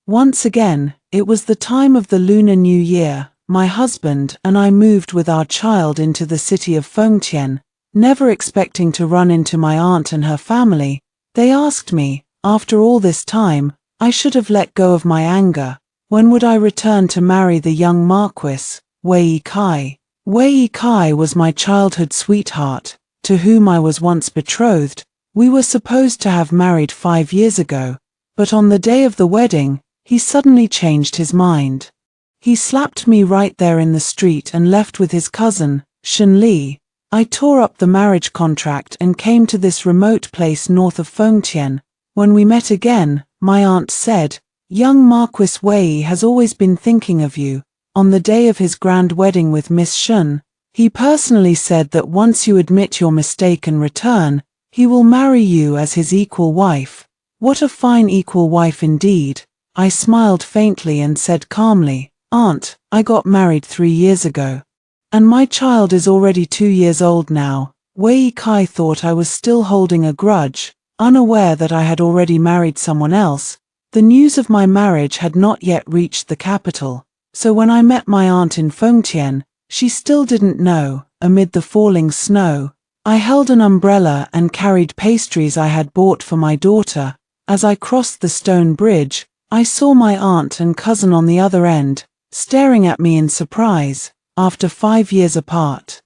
Once again, it was the time of the Lunar New Year. My husband and I moved with our child into the city of Fengtian, never expecting to run into my aunt and her family. They asked me, after all this time, I should have let go of my anger. When would I return to marry the young Marquis, Wei Kai? Wei Kai was my childhood sweetheart, to whom I was once betrothed. We were supposed to have married 5 years ago, but on the day of the wedding, he suddenly changed his mind. He slapped me right there in the street and left with his cousin, Shen Li. I tore up the marriage contract and came to this remote place north of Fengtian. When we met again, my aunt said, "Young Marquis Wei has always been thinking of you." On the day of his grand wedding with Miss Shen, he personally said that once you admit your mistake and return, he will marry you as his equal wife. What a fine equal wife indeed. I smiled faintly and said calmly, "Aunt, I got married 3 years ago. And my child is already 2 years old now." Wei Kai thought I was still holding a grudge, unaware that I had already married someone else. The news of my marriage had not yet reached the capital, so when I met my aunt in Fengtian, she still didn't know. Amid the falling snow, I held an umbrella and carried pastries I had bought for my daughter. As I crossed the stone bridge, I saw my aunt and cousin on the other end, staring at me in surprise, after 5 years apart.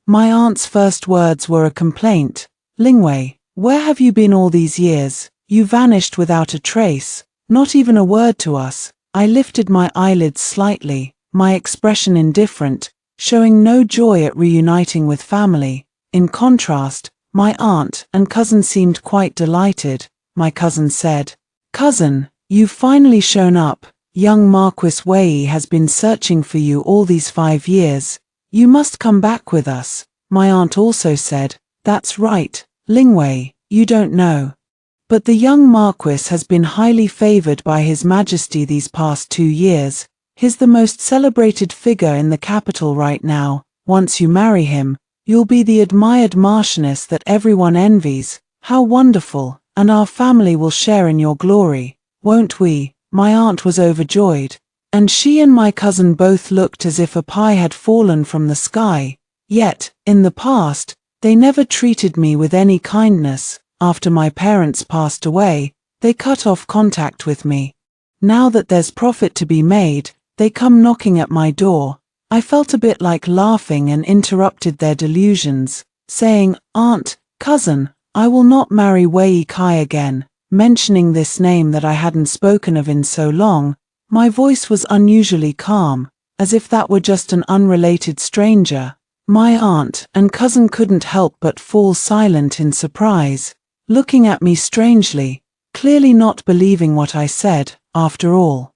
My aunt's first words were a complaint. "Lingwei, where have you been all these years? You vanished without a trace, not even a word to us." I lifted my eyelids slightly, my expression indifferent, showing no joy at reuniting with family. In contrast, my aunt and cousin seemed quite delighted. My cousin said, "Cousin, you've finally shown up. Young Marquis Wei has been searching for you all these 5 years. You must come back with us." My aunt also said, "That's right, Lingwei, you don't know. But the young Marquis has been highly favored by His Majesty these past 2 years. He's the most celebrated figure in the capital right now. Once you marry him, you'll be the admired Marchioness that everyone envies. How wonderful, and our family will share in your glory, won't we?" My aunt was overjoyed, and she and my cousin both looked as if a pie had fallen from the sky. Yet, in the past, they never treated me with any kindness. After my parents passed away, they cut off contact with me. Now that there's profit to be made, they come knocking at my door. I felt a bit like laughing and interrupted their delusions, saying, "Aunt, cousin, I will not marry Wei Kai again." Mentioning this name that I hadn't spoken of in so long, my voice was unusually calm, as if that were just an unrelated stranger. My aunt and cousin couldn't help but fall silent in surprise, looking at me strangely, clearly not believing what I said. After all,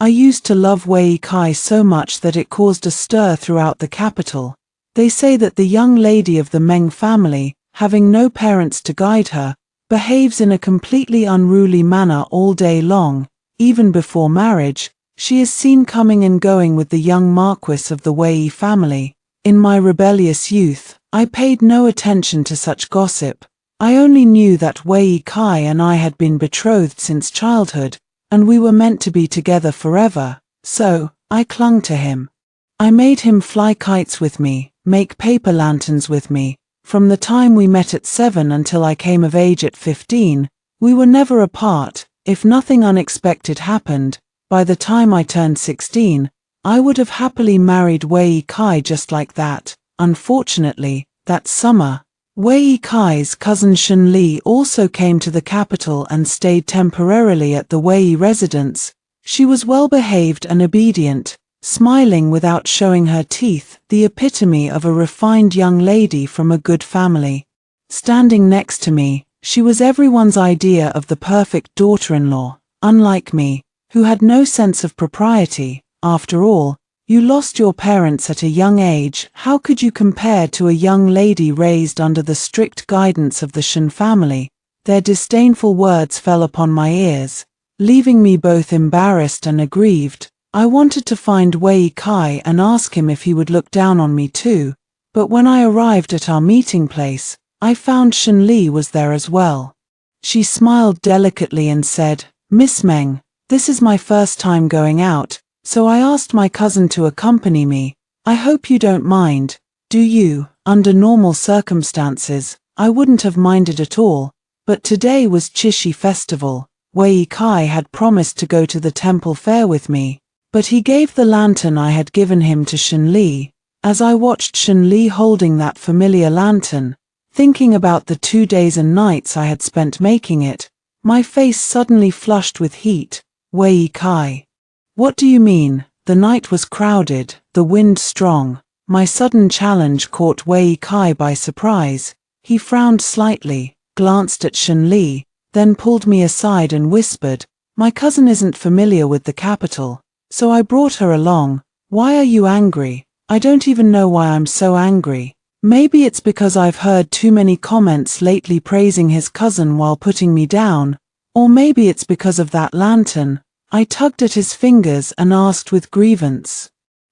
I used to love Wei Kai so much that it caused a stir throughout the capital. They say that the young lady of the Meng family, having no parents to guide her, behaves in a completely unruly manner all day long. Even before marriage, she is seen coming and going with the young Marquis of the Wei family. In my rebellious youth, I paid no attention to such gossip. I only knew that Wei Kai and I had been betrothed since childhood, and we were meant to be together forever, so I clung to him. I made him fly kites with me, make paper lanterns with me. From the time we met at 7 until I came of age at 15, we were never apart. If nothing unexpected happened, by the time I turned 16, I would have happily married Wei Kai just like that. Unfortunately, that summer, Wei Kai's cousin Shen Li also came to the capital and stayed temporarily at the Wei residence. She was well behaved and obedient, smiling without showing her teeth, the epitome of a refined young lady from a good family. Standing next to me, she was everyone's idea of the perfect daughter-in-law, unlike me, who had no sense of propriety. After all, you lost your parents at a young age. How could you compare to a young lady raised under the strict guidance of the Shen family? Their disdainful words fell upon my ears, leaving me both embarrassed and aggrieved. I wanted to find Wei Kai and ask him if he would look down on me too, but when I arrived at our meeting place, I found Shen Li was there as well. She smiled delicately and said, "Miss Meng, This is my first time going out, so I asked my cousin to accompany me. I hope you don't mind, do you? Under normal circumstances, I wouldn't have minded at all, but today was Chishi festival. Wei Kai had promised to go to the temple fair with me, but he gave the lantern I had given him to Shen Li. As I watched Shen Li holding that familiar lantern, thinking about the 2 days and nights I had spent making it, my face suddenly flushed with heat. Wei Kai. What do you mean? The night was crowded, the wind strong. My sudden challenge caught Wei Kai by surprise. He frowned slightly, glanced at Shen Li, then pulled me aside and whispered, "My cousin isn't familiar with the capital, so I brought her along. Why are you angry?" I don't even know why I'm so angry. Maybe it's because I've heard too many comments lately praising his cousin while putting me down, or maybe it's because of that lantern. I tugged at his fingers and asked with grievance,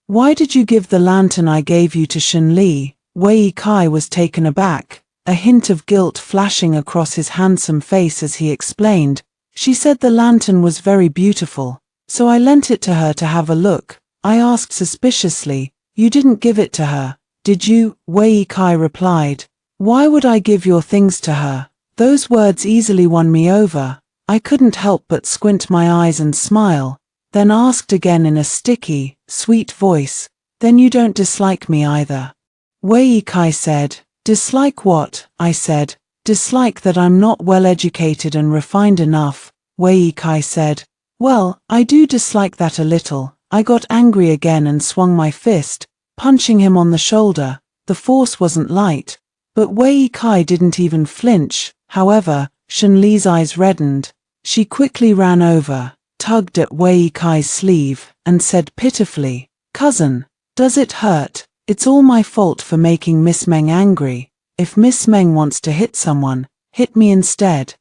"Why did you give the lantern I gave you to Shen Li?" Wei Kai was taken aback, a hint of guilt flashing across his handsome face as he explained. "She said the lantern was very beautiful, so I lent it to her to have a look." I asked suspiciously, "You didn't give it to her, did you?" Wei Kai replied, "Why would I give your things to her?" Those words easily won me over. I couldn't help but squint my eyes and smile, then asked again in a sticky, sweet voice, "Then you don't dislike me either?" Wei Kai said, "Dislike what?" I said, "Dislike that I'm not well educated and refined enough." Wei Kai said, "Well, I do dislike that a little." I got angry again and swung my fist, punching him on the shoulder. The force wasn't light, but Wei Kai didn't even flinch. However, Shen Li's eyes reddened. She quickly ran over, tugged at Wei Kai's sleeve, and said pitifully, "Cousin, does it hurt? It's all my fault for making Miss Meng angry. If Miss Meng wants to hit someone, hit me instead.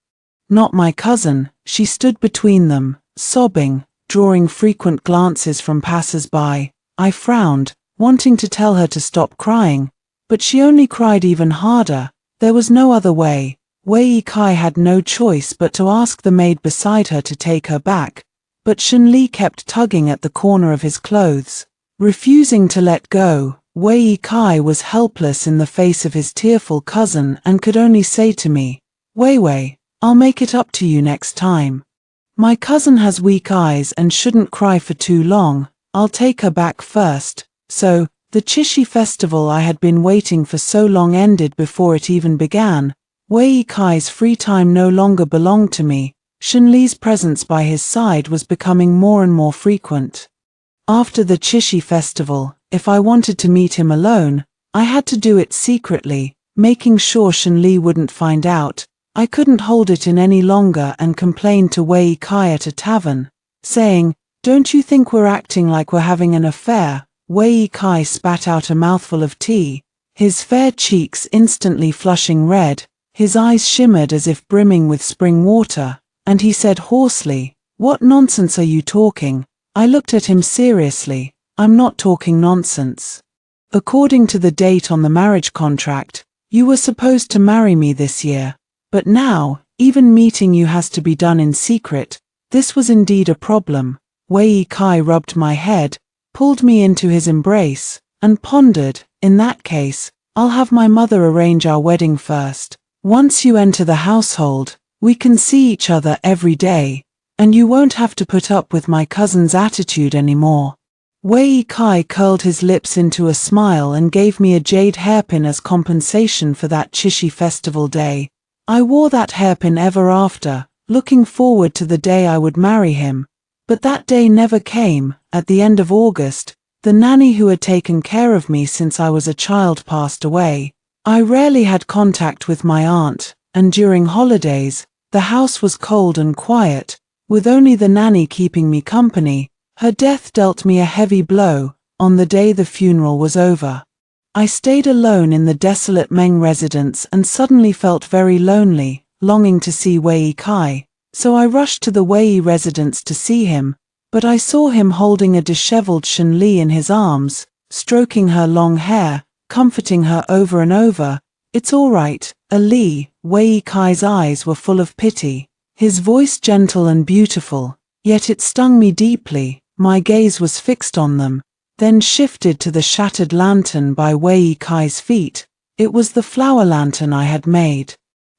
Not my cousin." She stood between them, sobbing, drawing frequent glances from passers-by. I frowned, wanting to tell her to stop crying, but she only cried even harder. There was no other way. Wei Kai had no choice but to ask the maid beside her to take her back, but Shen Li kept tugging at the corner of his clothes, refusing to let go. Wei Kai was helpless in the face of his tearful cousin and could only say to me, Wei, "I'll make it up to you next time. My cousin has weak eyes and shouldn't cry for too long. I'll take her back first." So, the Chishi festival I had been waiting for so long ended before it even began. Wei Kai's free time no longer belonged to me. Shen Li's presence by his side was becoming more and more frequent. After the Chishi festival, if I wanted to meet him alone, I had to do it secretly, making sure Shen Li wouldn't find out. I couldn't hold it in any longer and complained to Wei Kai at a tavern, saying, "Don't you think we're acting like we're having an affair?" Wei Kai spat out a mouthful of tea, his fair cheeks instantly flushing red. His eyes shimmered as if brimming with spring water, and he said hoarsely, "What nonsense are you talking?" I looked at him seriously. "I'm not talking nonsense. According to the date on the marriage contract, you were supposed to marry me this year, but now, even meeting you has to be done in secret." This was indeed a problem. Wei Kai rubbed my head, pulled me into his embrace, and pondered, "In that case, I'll have my mother arrange our wedding first. Once you enter the household, we can see each other every day, and you won't have to put up with my cousin's attitude anymore." Wei Kai curled his lips into a smile and gave me a jade hairpin as compensation for that Chishi festival day. I wore that hairpin ever after, looking forward to the day I would marry him. But that day never came. At the end of August, the nanny who had taken care of me since I was a child passed away. I rarely had contact with my aunt, and during holidays, the house was cold and quiet, with only the nanny keeping me company. Her death dealt me a heavy blow. On the day the funeral was over, I stayed alone in the desolate Meng residence and suddenly felt very lonely, longing to see Wei Kai. So I rushed to the Wei residence to see him, but I saw him holding a disheveled Shen Li in his arms, stroking her long hair, comforting her over and over. "It's all right, Ali." Wei Kai's eyes were full of pity, his voice gentle and beautiful. Yet it stung me deeply. My gaze was fixed on them, then shifted to the shattered lantern by Wei Kai's feet. It was the flower lantern I had made.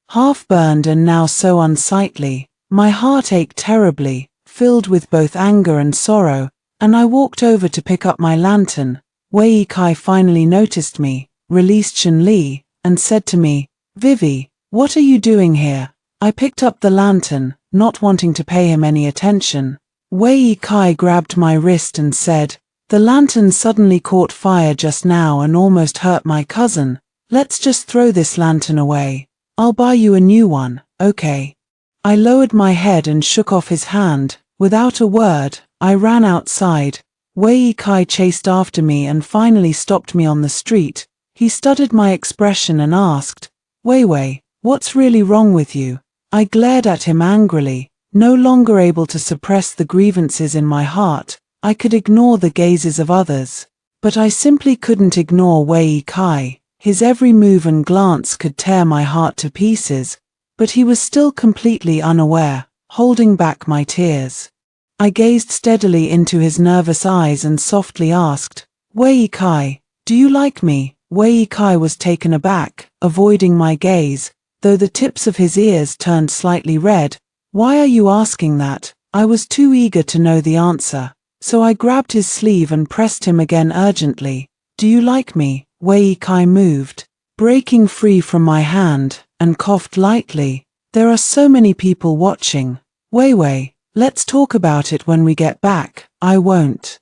Half-burned and now so unsightly, my heart ached terribly, filled with both anger and sorrow, and I walked over to pick up my lantern. Wei Kai finally noticed me, released Shen Li, and said to me, "Vivi, what are you doing here?" I picked up the lantern, not wanting to pay him any attention. Wei Kai grabbed my wrist and said, "The lantern suddenly caught fire just now and almost hurt my cousin. Let's just throw this lantern away. I'll buy you a new one, okay?" I lowered my head and shook off his hand. Without a word, I ran outside. Wei Kai chased after me and finally stopped me on the street. He studied my expression and asked, Wei, what's really wrong with you?" I glared at him angrily, no longer able to suppress the grievances in my heart. I could ignore the gazes of others, but I simply couldn't ignore Wei Kai. His every move and glance could tear my heart to pieces, but he was still completely unaware, holding back my tears. I gazed steadily into his nervous eyes and softly asked, "Wei Kai, do you like me?" Wei Kai was taken aback, avoiding my gaze, though the tips of his ears turned slightly red. "Why are you asking that?" I was too eager to know the answer, so I grabbed his sleeve and pressed him again urgently. "Do you like me?" Wei Kai moved, breaking free from my hand, and coughed lightly. "There are so many people watching. Wei, let's talk about it when we get back." "I won't."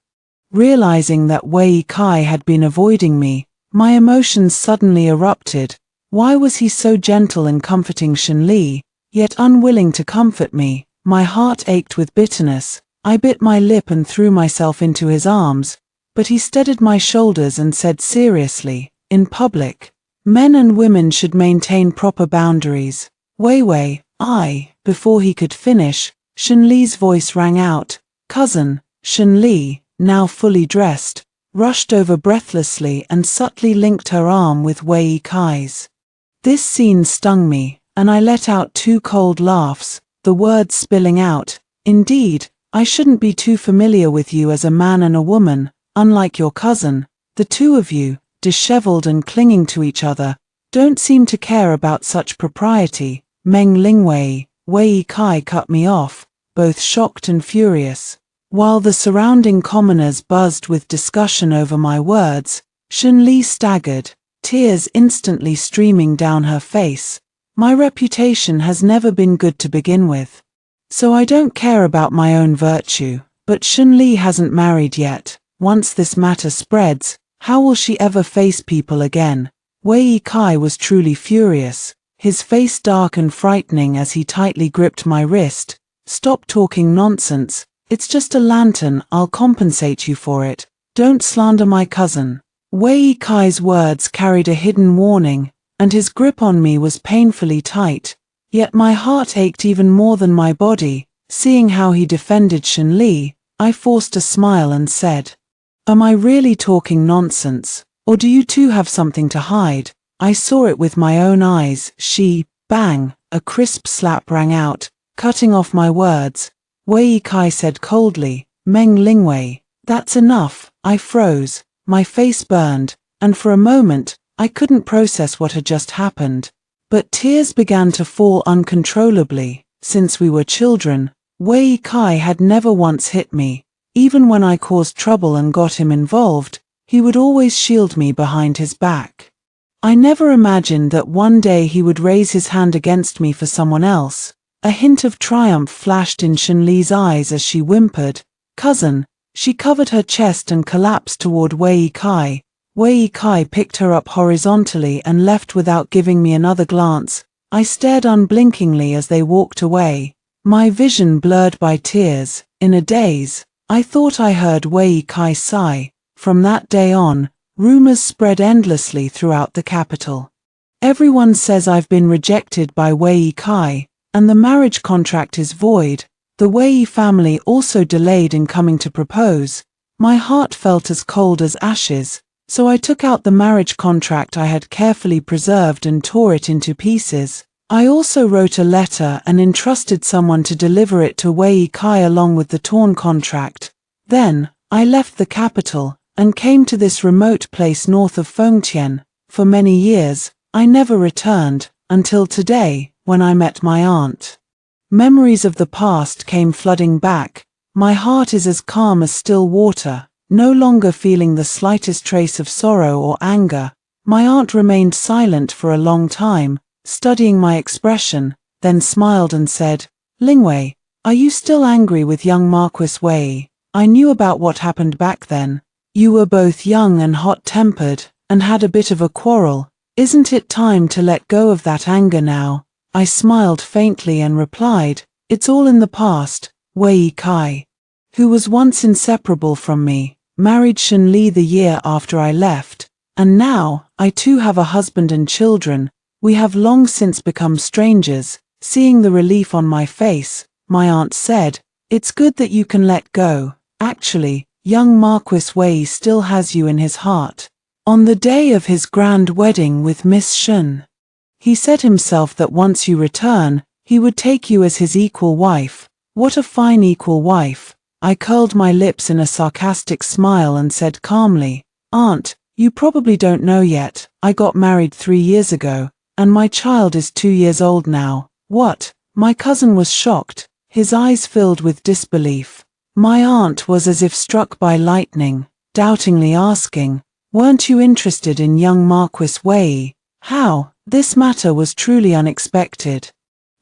Realizing that Wei Kai had been avoiding me, my emotions suddenly erupted. Why was he so gentle in comforting Shen Li, yet unwilling to comfort me? My heart ached with bitterness. I bit my lip and threw myself into his arms, but he steadied my shoulders and said seriously, "In public, men and women should maintain proper boundaries." Wei, Before he could finish, Shen Li's voice rang out. Cousin, Shen Li, now fully dressed, rushed over breathlessly and subtly linked her arm with Wei Kai's. This scene stung me, and I let out 2 cold laughs, the words spilling out, "Indeed, I shouldn't be too familiar with you as a man and a woman. Unlike your cousin, the two of you, disheveled and clinging to each other, don't seem to care about such propriety." Meng Lingwei, Wei Kai cut me off, both shocked and furious. While the surrounding commoners buzzed with discussion over my words, Shen Li staggered, tears instantly streaming down her face. My reputation has never been good to begin with, so I don't care about my own virtue, but Shen Li hasn't married yet. Once this matter spreads, how will she ever face people again? Wei Kai was truly furious, his face dark and frightening as he tightly gripped my wrist. "Stop talking nonsense. It's just a lantern, I'll compensate you for it. Don't slander my cousin." Wei Kai's words carried a hidden warning, and his grip on me was painfully tight. Yet my heart ached even more than my body. Seeing how he defended Shen Li, I forced a smile and said, "Am I really talking nonsense, or do you too have something to hide?" I saw it with my own eyes. Bang, a crisp slap rang out, cutting off my words. Wei Kai said coldly, "Meng Lingwei, that's enough." I froze, my face burned, and for a moment, I couldn't process what had just happened. But tears began to fall uncontrollably. Since we were children, Wei Kai had never once hit me. Even when I caused trouble and got him involved, he would always shield me behind his back. I never imagined that one day he would raise his hand against me for someone else. A hint of triumph flashed in Shen Li's eyes as she whimpered, "Cousin." She covered her chest and collapsed toward Wei Kai. Wei Kai picked her up horizontally and left without giving me another glance. I stared unblinkingly as they walked away, my vision blurred by tears. In a daze, I thought I heard Wei Kai sigh. From that day on, rumors spread endlessly throughout the capital. Everyone says I've been rejected by Wei Kai, and the marriage contract is void. The Wei family also delayed in coming to propose. My heart felt as cold as ashes, so I took out the marriage contract I had carefully preserved and tore it into pieces. I also wrote a letter and entrusted someone to deliver it to Wei Kai along with the torn contract. Then, I left the capital and came to this remote place north of Fengtian. For many years, I never returned, until today, when I met my aunt. Memories of the past came flooding back. My heart is as calm as still water, no longer feeling the slightest trace of sorrow or anger. My aunt remained silent for a long time, studying my expression, then smiled and said, "Lingwei, are you still angry with young Marquis Wei? I knew about what happened back then. You were both young and hot-tempered, and had a bit of a quarrel. Isn't it time to let go of that anger now?" I smiled faintly and replied, "It's all in the past." Wei Kai, who was once inseparable from me, married Shen Li the year after I left, and now, I too have a husband and children. We have long since become strangers. Seeing the relief on my face, my aunt said, "It's good that you can let go. Actually, young Marquis Wei still has you in his heart." On the day of his grand wedding with Miss Shen, he said himself that once you return, he would take you as his equal wife. What a fine equal wife. I curled my lips in a sarcastic smile and said calmly, "Aunt, you probably don't know yet, I got married 3 years ago, and my child is 2 years old now." "What?" My cousin was shocked, his eyes filled with disbelief. My aunt was as if struck by lightning, doubtingly asking, "Weren't you interested in young Marquis Wei?" How? This matter was truly unexpected.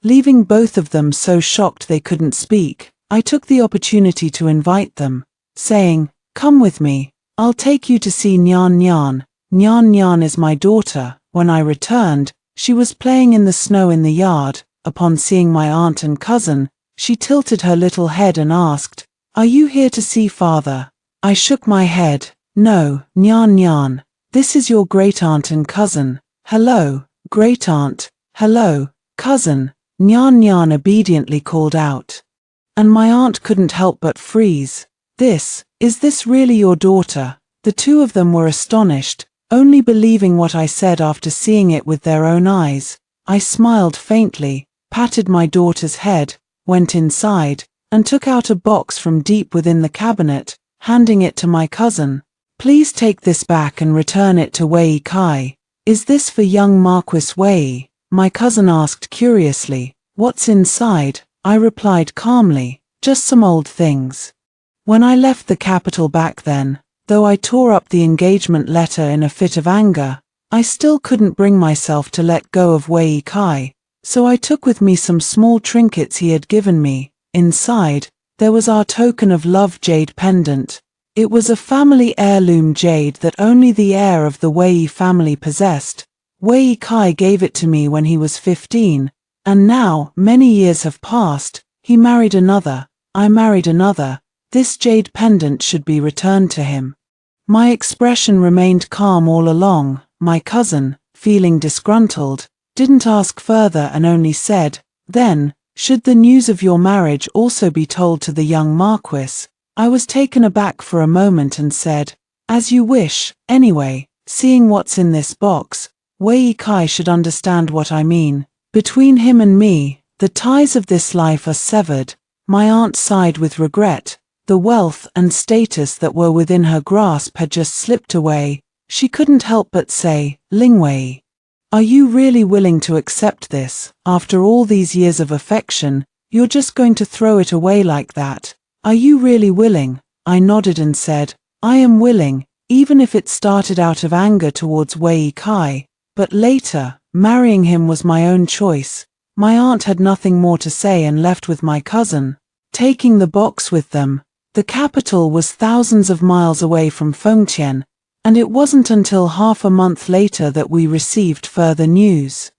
Leaving both of them so shocked they couldn't speak, I took the opportunity to invite them, saying, "Come with me, I'll take you to see Nyan Nyan. Nyan Nyan is my daughter." When I returned, she was playing in the snow in the yard. Upon seeing my aunt and cousin, she tilted her little head and asked, "Are you here to see father?" I shook my head. "No, Nyan Nyan. This is your great-aunt and cousin." "Hello, great-aunt." "Hello, cousin," Nyan Nyan obediently called out. And my aunt couldn't help but freeze. Is this really your daughter?" The two of them were astonished, only believing what I said after seeing it with their own eyes. I smiled faintly, patted my daughter's head, went inside, and took out a box from deep within the cabinet, handing it to my cousin. "Please take this back and return it to Wei Kai." "Is this for young Marquis Wei?" my cousin asked curiously. "What's inside?" I replied calmly, "Just some old things." When I left the capital back then, though I tore up the engagement letter in a fit of anger, I still couldn't bring myself to let go of Wei Kai, so I took with me some small trinkets he had given me. Inside, there was our token of love jade pendant. It was a family heirloom jade that only the heir of the Wei family possessed. Wei Kai gave it to me when he was 15, and now, many years have passed, he married another, I married another. This jade pendant should be returned to him. My expression remained calm all along. My cousin, feeling disgruntled, didn't ask further and only said, "Then, should the news of your marriage also be told to the young Marquis?" I was taken aback for a moment and said, "As you wish. Anyway, seeing what's in this box, Wei Kai should understand what I mean. Between him and me, the ties of this life are severed." My aunt sighed with regret. The wealth and status that were within her grasp had just slipped away. She couldn't help but say, "Lingwei, are you really willing to accept this? After all these years of affection, you're just going to throw it away like that? Are you really willing?" I nodded and said, "I am willing, even if it started out of anger towards Wei Kai, but later, marrying him was my own choice." My aunt had nothing more to say and left with my cousin, taking the box with them. The capital was thousands of miles away from Fengtian, and it wasn't until half a month later that we received further news.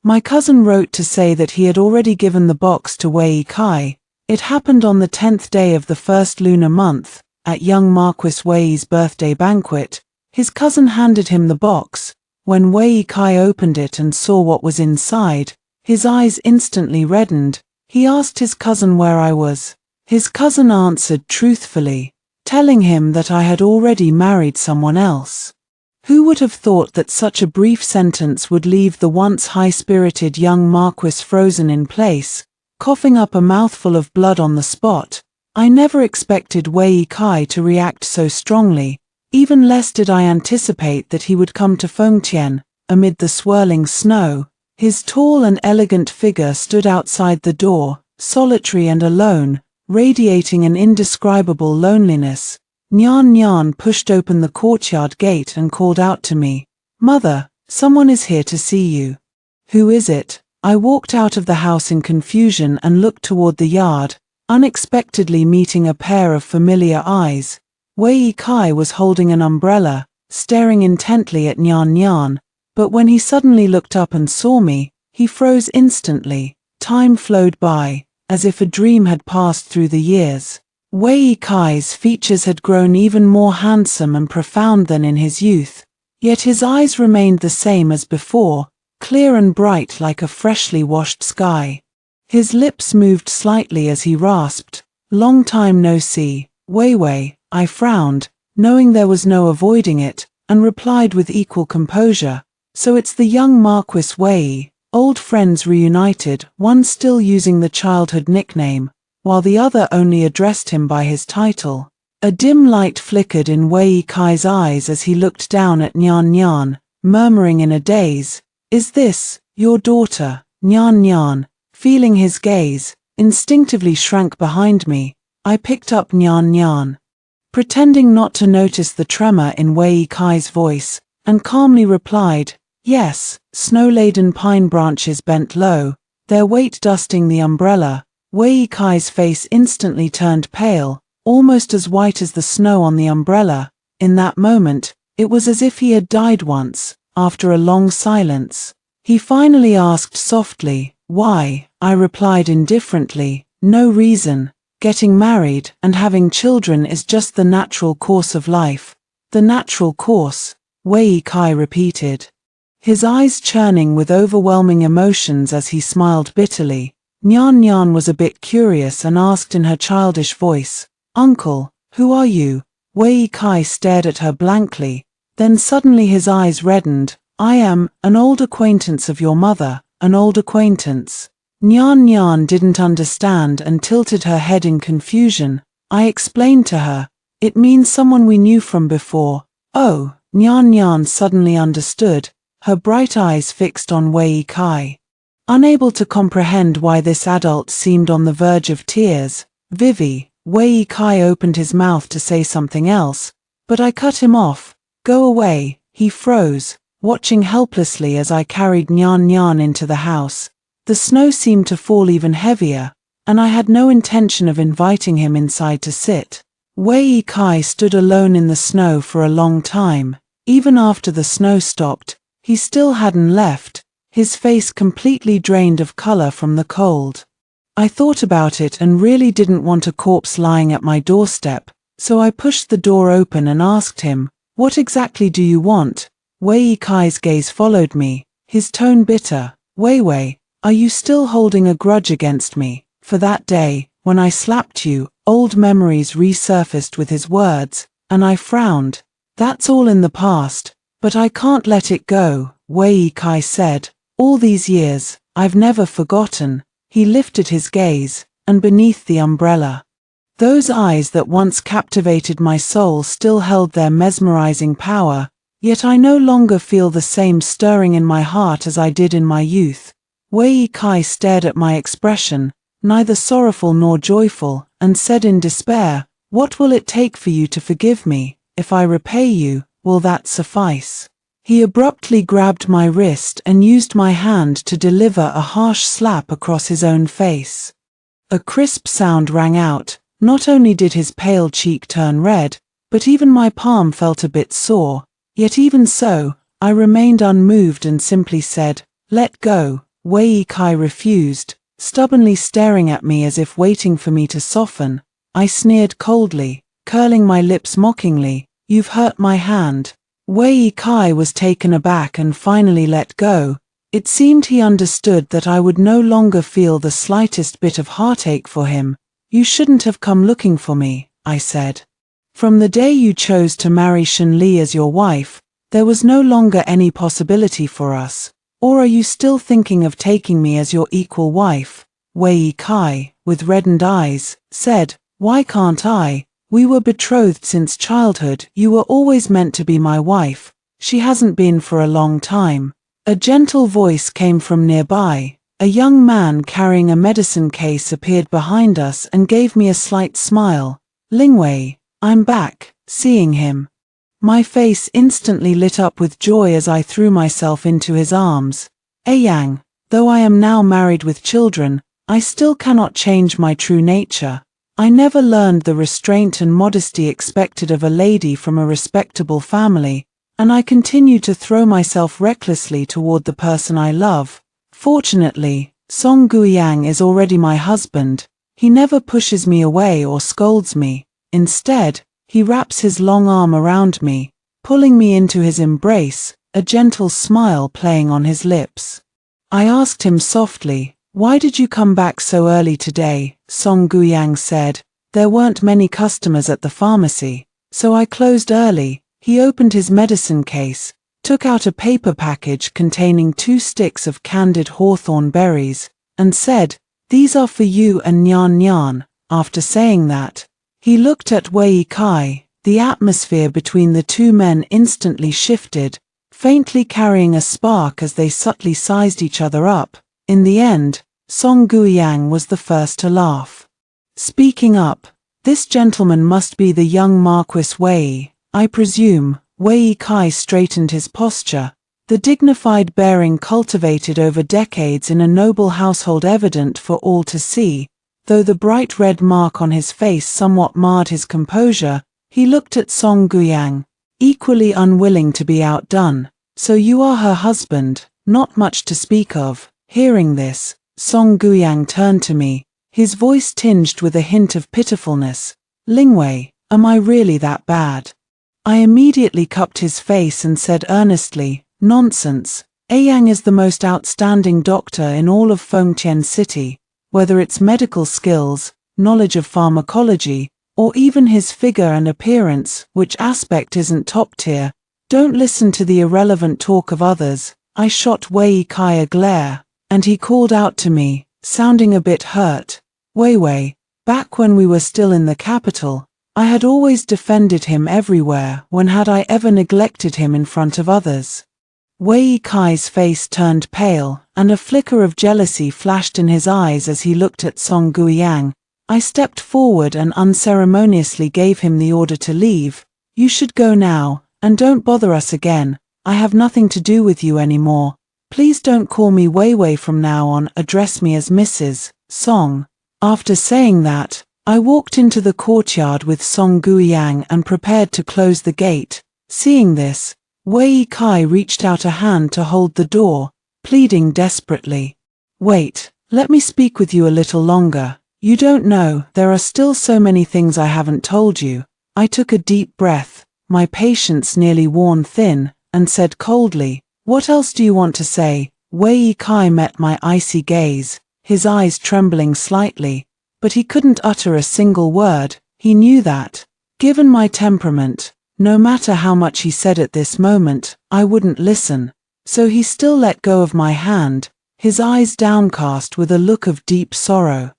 My cousin wrote to say that he had already given the box to Wei Kai. It happened on the 10th day of the first lunar month, at young Marquis Wei's birthday banquet. His cousin handed him the box. When Wei Kai opened it and saw what was inside, his eyes instantly reddened. He asked his cousin where I was. His cousin answered truthfully, telling him that I had already married someone else. Who would have thought that such a brief sentence would leave the once high-spirited young Marquis frozen in place, coughing up a mouthful of blood on the spot? I never expected Wei Kai to react so strongly, even less did I anticipate that he would come to Fengtian, amid the swirling snow. His tall and elegant figure stood outside the door, solitary and alone, radiating an indescribable loneliness. Nyan Nyan pushed open the courtyard gate and called out to me, "Mother, someone is here to see you." "Who is it?" I walked out of the house in confusion and looked toward the yard, unexpectedly meeting a pair of familiar eyes. Wei Kai was holding an umbrella, staring intently at Nyan Nyan, but when he suddenly looked up and saw me, he froze instantly. Time flowed by, as if a dream had passed through the years. Wei Kai's features had grown even more handsome and profound than in his youth, yet his eyes remained the same as before, clear and bright like a freshly washed sky. His lips moved slightly as he rasped, "Long time no see, Wei Wei." I frowned, knowing there was no avoiding it, and replied with equal composure, "So it's the young Marquis Wei." Old friends reunited, one still using the childhood nickname, while the other only addressed him by his title. A dim light flickered in Wei Kai's eyes as he looked down at Nyan Nyan, murmuring in a daze, "Is this your daughter?" Nyan Nyan, feeling his gaze, instinctively shrank behind me. I picked up Nyan Nyan, pretending not to notice the tremor in Wei Kai's voice, and calmly replied, "Yes." Snow-laden pine branches bent low, their weight dusting the umbrella. Wei Kai's face instantly turned pale, almost as white as the snow on the umbrella. In that moment, it was as if he had died once. After a long silence, he finally asked softly, "Why?" I replied indifferently, "No reason. Getting married and having children is just the natural course of life." "The natural course," Wei Kai repeated, his eyes churning with overwhelming emotions as he smiled bitterly. Nyan Nyan was a bit curious and asked in her childish voice, "Uncle, who are you?" Wei Kai stared at her blankly, then suddenly his eyes reddened. "I am an old acquaintance of your mother." "An old acquaintance?" Nyan Nyan didn't understand and tilted her head in confusion. I explained to her, "It means someone we knew from before." "Oh." Nyan Nyan suddenly understood, her bright eyes fixed on Wei Kai. Unable to comprehend why this adult seemed on the verge of tears, "Vivi." Wei Kai opened his mouth to say something else, but I cut him off. "Go away." He froze, watching helplessly as I carried Nyan Nyan into the house. The snow seemed to fall even heavier, and I had no intention of inviting him inside to sit. Wei Kai stood alone in the snow for a long time. Even after the snow stopped, he still hadn't left, his face completely drained of color from the cold. I thought about it and really didn't want a corpse lying at my doorstep, so I pushed the door open and asked him, "What exactly do you want?" Wei Kai's gaze followed me, his tone bitter. "Wei Wei, are you still holding a grudge against me? For that day, when I slapped you?" Old memories resurfaced with his words, and I frowned. "That's all in the past, but I can't let it go," Wei Kai said. "All these years, I've never forgotten." He lifted his gaze, and beneath the umbrella, those eyes that once captivated my soul still held their mesmerizing power, yet I no longer feel the same stirring in my heart as I did in my youth. Wei Kai stared at my expression, neither sorrowful nor joyful, and said in despair, "What will it take for you to forgive me? If I repay you, will that suffice?" He abruptly grabbed my wrist and used my hand to deliver a harsh slap across his own face. A crisp sound rang out. Not only did his pale cheek turn red, but even my palm felt a bit sore. Yet even so, I remained unmoved and simply said, "Let go." Wei Kai refused, stubbornly staring at me as if waiting for me to soften. I sneered coldly, curling my lips mockingly, "You've hurt my hand." Wei Kai was taken aback and finally let go. It seemed he understood that I would no longer feel the slightest bit of heartache for him. "You shouldn't have come looking for me," I said. "From the day you chose to marry Shen Li as your wife, There was no longer any possibility for us. Or are you still thinking of taking me as your equal wife? Wei Kai, with reddened eyes, said, Why can't I? We were betrothed since childhood. You were always meant to be my wife. She hasn't been for a long time. A gentle voice came from nearby. A young man carrying a medicine case appeared behind us and gave me a slight smile. Lingwei, I'm back. Seeing him, my face instantly lit up with joy as I threw myself into his arms. Yang, though I am now married with children, I still cannot change my true nature. I never learned the restraint and modesty expected of a lady from a respectable family, and I continue to throw myself recklessly toward the person I love. Fortunately, Song Guiyang is already my husband. He never pushes me away or scolds me. Instead, he wraps his long arm around me, pulling me into his embrace, a gentle smile playing on his lips. I asked him softly, Why did you come back so early today? Song Guiyang said, There weren't many customers at the pharmacy, so I closed early. He opened his medicine case, took out a paper package containing 2 sticks of candied hawthorn berries, and said, These are for you and Nyan Nyan. After saying that, he looked at Wei Kai. The atmosphere between the two men instantly shifted, faintly carrying a spark as they subtly sized each other up. In the end, Song Guiyang was the first to laugh. Speaking up, This gentleman must be the young Marquis Wei, I presume. Wei Kai straightened his posture, the dignified bearing cultivated over decades in a noble household evident for all to see. Though the bright red mark on his face somewhat marred his composure, he looked at Song Guiyang, equally unwilling to be outdone. So you are her husband, not much to speak of. Hearing this, Song Guiyang turned to me, his voice tinged with a hint of pitifulness. Lingwei, am I really that bad? I immediately cupped his face and said earnestly, Nonsense. Yang is the most outstanding doctor in all of Fengtian City. Whether it's medical skills, knowledge of pharmacology, or even his figure and appearance, which aspect isn't top tier. Don't listen to the irrelevant talk of others. I shot Wei Kai a glare, and he called out to me, sounding a bit hurt. Wei, back when we were still in the capital, I had always defended him everywhere. When had I ever neglected him in front of others? Wei Kai's face turned pale, and a flicker of jealousy flashed in his eyes as he looked at Song Guiyang. I stepped forward and unceremoniously gave him the order to leave. You should go now, and don't bother us again. I have nothing to do with you anymore. Please don't call me Wei from now on. Address me as Mrs. Song. After saying that, I walked into the courtyard with Song Guiyang and prepared to close the gate. Seeing this, Wei Kai reached out a hand to hold the door, pleading desperately. Wait, let me speak with you a little longer. You don't know, there are still so many things I haven't told you. I took a deep breath, my patience nearly worn thin, and said coldly, What else do you want to say? Wei Kai met my icy gaze, his eyes trembling slightly, but he couldn't utter a single word. He knew that, given my temperament, no matter how much he said at this moment, I wouldn't listen. So he still let go of my hand, his eyes downcast with a look of deep sorrow.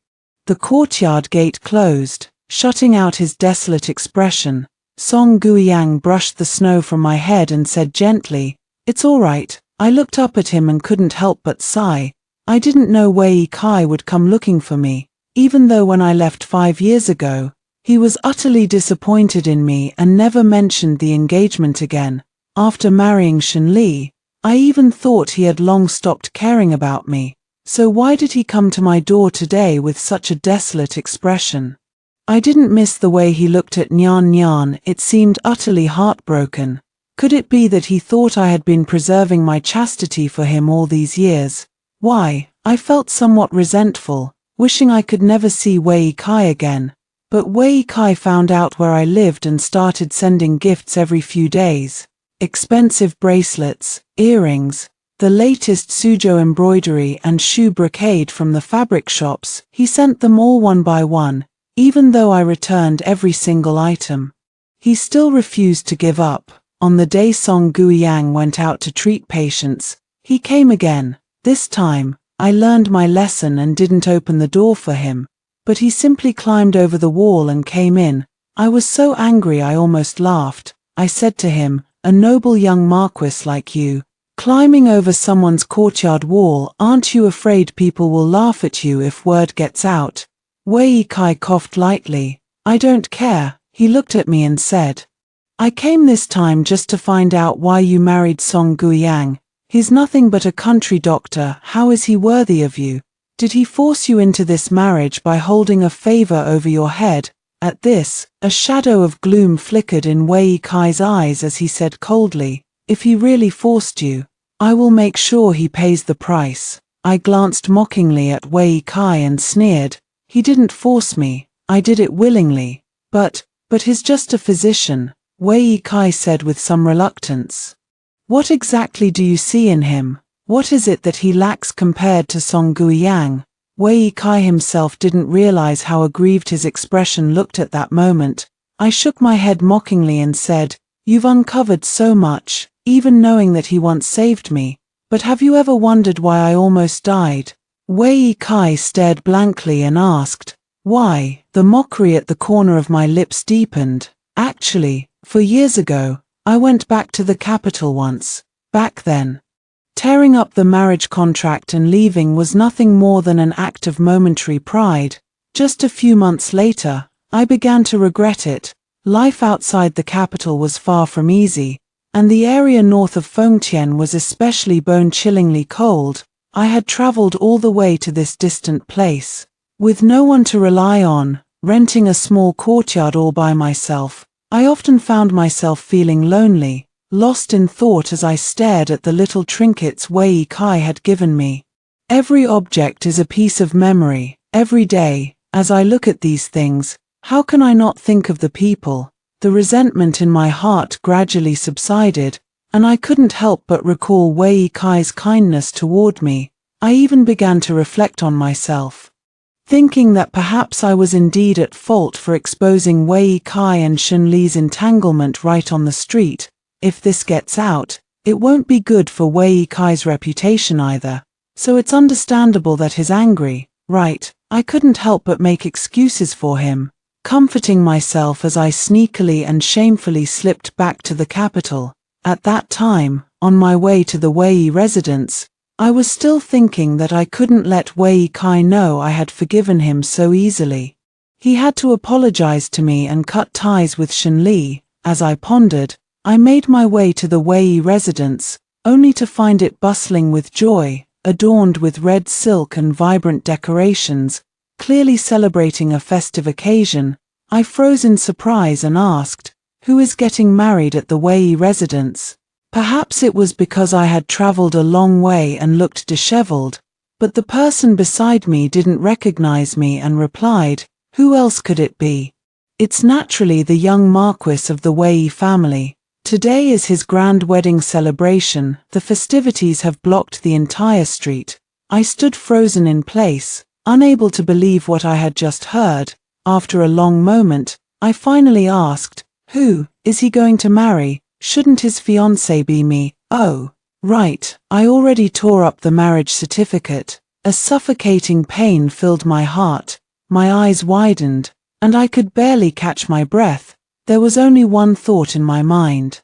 The courtyard gate closed, shutting out his desolate expression. Song Guiyang brushed the snow from my head and said gently, It's all right. I looked up at him and couldn't help but sigh. I didn't know Wei Kai would come looking for me, even though when I left 5 years ago, he was utterly disappointed in me and never mentioned the engagement again. After marrying Shen Li, I even thought he had long stopped caring about me. So why did he come to my door today with such a desolate expression? I didn't miss the way he looked at Nyan Nyan. It seemed utterly heartbroken. Could it be that he thought I had been preserving my chastity for him all these years? Why, I felt somewhat resentful, wishing I could never see Wei Kai again. But Wei Kai found out where I lived and started sending gifts every few days. Expensive bracelets, earrings, the latest Suzhou embroidery and shoe brocade from the fabric shops. He sent them all one by one, even though I returned every single item. He still refused to give up. On the day Song Guiyang went out to treat patients, he came again. This time, I learned my lesson and didn't open the door for him, but he simply climbed over the wall and came in. I was so angry I almost laughed. I said to him, "A noble young marquis like you, climbing over someone's courtyard wall, aren't you afraid people will laugh at you if word gets out?" Wei Kai coughed lightly. "I don't care." He looked at me and said, "I came this time just to find out why you married Song Guiyang. He's nothing but a country doctor. How is he worthy of you? Did he force you into this marriage by holding a favor over your head?" At this, a shadow of gloom flickered in Wei Kai's eyes as he said coldly, "If he really forced you, I will make sure he pays the price." I glanced mockingly at Wei Kai and sneered, "He didn't force me, I did it willingly." But he's just a physician," Wei Kai said with some reluctance. "What exactly do you see in him? What is it that he lacks compared to Song Guiyang?" Wei Kai himself didn't realize how aggrieved his expression looked at that moment. I shook my head mockingly and said, "You've uncovered so much, even knowing that he once saved me. But have you ever wondered why I almost died?" Wei Kai stared blankly and asked, "Why?" The mockery at the corner of my lips deepened. "Actually, 4 years ago, I went back to the capital once. Back then, tearing up the marriage contract and leaving was nothing more than an act of momentary pride. Just a few months later, I began to regret it. Life outside the capital was far from easy, and the area north of Fengtian was especially bone-chillingly cold. I had traveled all the way to this distant place, with no one to rely on, renting a small courtyard all by myself. I often found myself feeling lonely, lost in thought as I stared at the little trinkets Wei Kai had given me. Every object is a piece of memory. Every day, as I look at these things, how can I not think of the people? The resentment in my heart gradually subsided, and I couldn't help but recall Wei Kai's kindness toward me. I even began to reflect on myself, thinking that perhaps I was indeed at fault for exposing Wei Kai and Shun Li's entanglement right on the street. If this gets out, it won't be good for Wei Kai's reputation either, so it's understandable that he's angry, right? I couldn't help but make excuses for him, comforting myself as I sneakily and shamefully slipped back to the capital. At that time, on my way to the Wei residence, I was still thinking that I couldn't let Wei Kai know I had forgiven him so easily. He had to apologize to me and cut ties with Shun Li. As I pondered, I made my way to the Wei residence, only to find it bustling with joy, adorned with red silk and vibrant decorations, clearly celebrating a festive occasion. I froze in surprise and asked, "Who is getting married at the Wei residence?" Perhaps it was because I had traveled a long way and looked disheveled, but the person beside me didn't recognize me and replied, "Who else could it be? It's naturally the young marquis of the Wei family. Today is his grand wedding celebration. The festivities have blocked the entire street." I stood frozen in place, unable to believe what I had just heard. After a long moment, I finally asked, "Who is he going to marry? Shouldn't his fiancée be me?" "Oh, right, I already tore up the marriage certificate." A suffocating pain filled my heart, my eyes widened, and I could barely catch my breath. There was only one thought in my mind.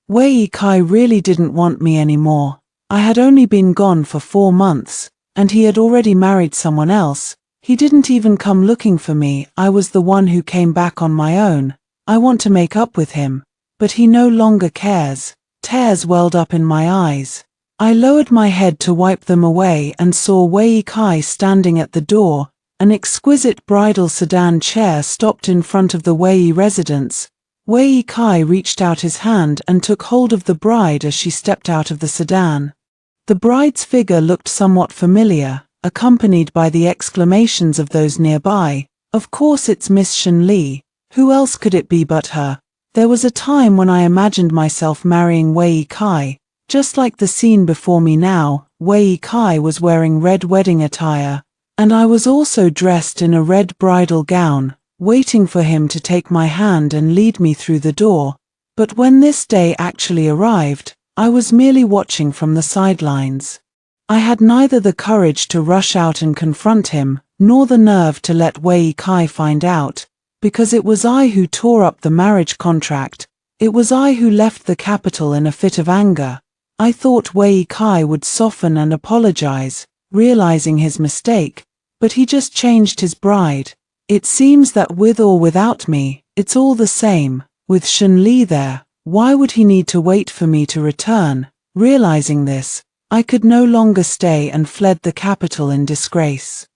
Wei Kai really didn't want me anymore. I had only been gone for 4 months, and he had already married someone else. He didn't even come looking for me. I was the one who came back on my own. I want to make up with him, but he no longer cares. Tears welled up in my eyes. I lowered my head to wipe them away and saw Wei Kai standing at the door. An exquisite bridal sedan chair stopped in front of the Wei residence. Wei Kai reached out his hand and took hold of the bride as she stepped out of the sedan. The bride's figure looked somewhat familiar, accompanied by the exclamations of those nearby. "Of course it's Miss Shun Li. Who else could it be but her?" There was a time when I imagined myself marrying Wei Kai, just like the scene before me now. Wei Kai was wearing red wedding attire, and I was also dressed in a red bridal gown, waiting for him to take my hand and lead me through the door. But when this day actually arrived, I was merely watching from the sidelines. I had neither the courage to rush out and confront him, nor the nerve to let Wei Kai find out, because it was I who tore up the marriage contract. It was I who left the capital in a fit of anger. I thought Wei Kai would soften and apologize, realizing his mistake, but he just changed his bride. It seems that with or without me, it's all the same. With Shen Li there, why would he need to wait for me to return? Realizing this, I could no longer stay and fled the capital in disgrace.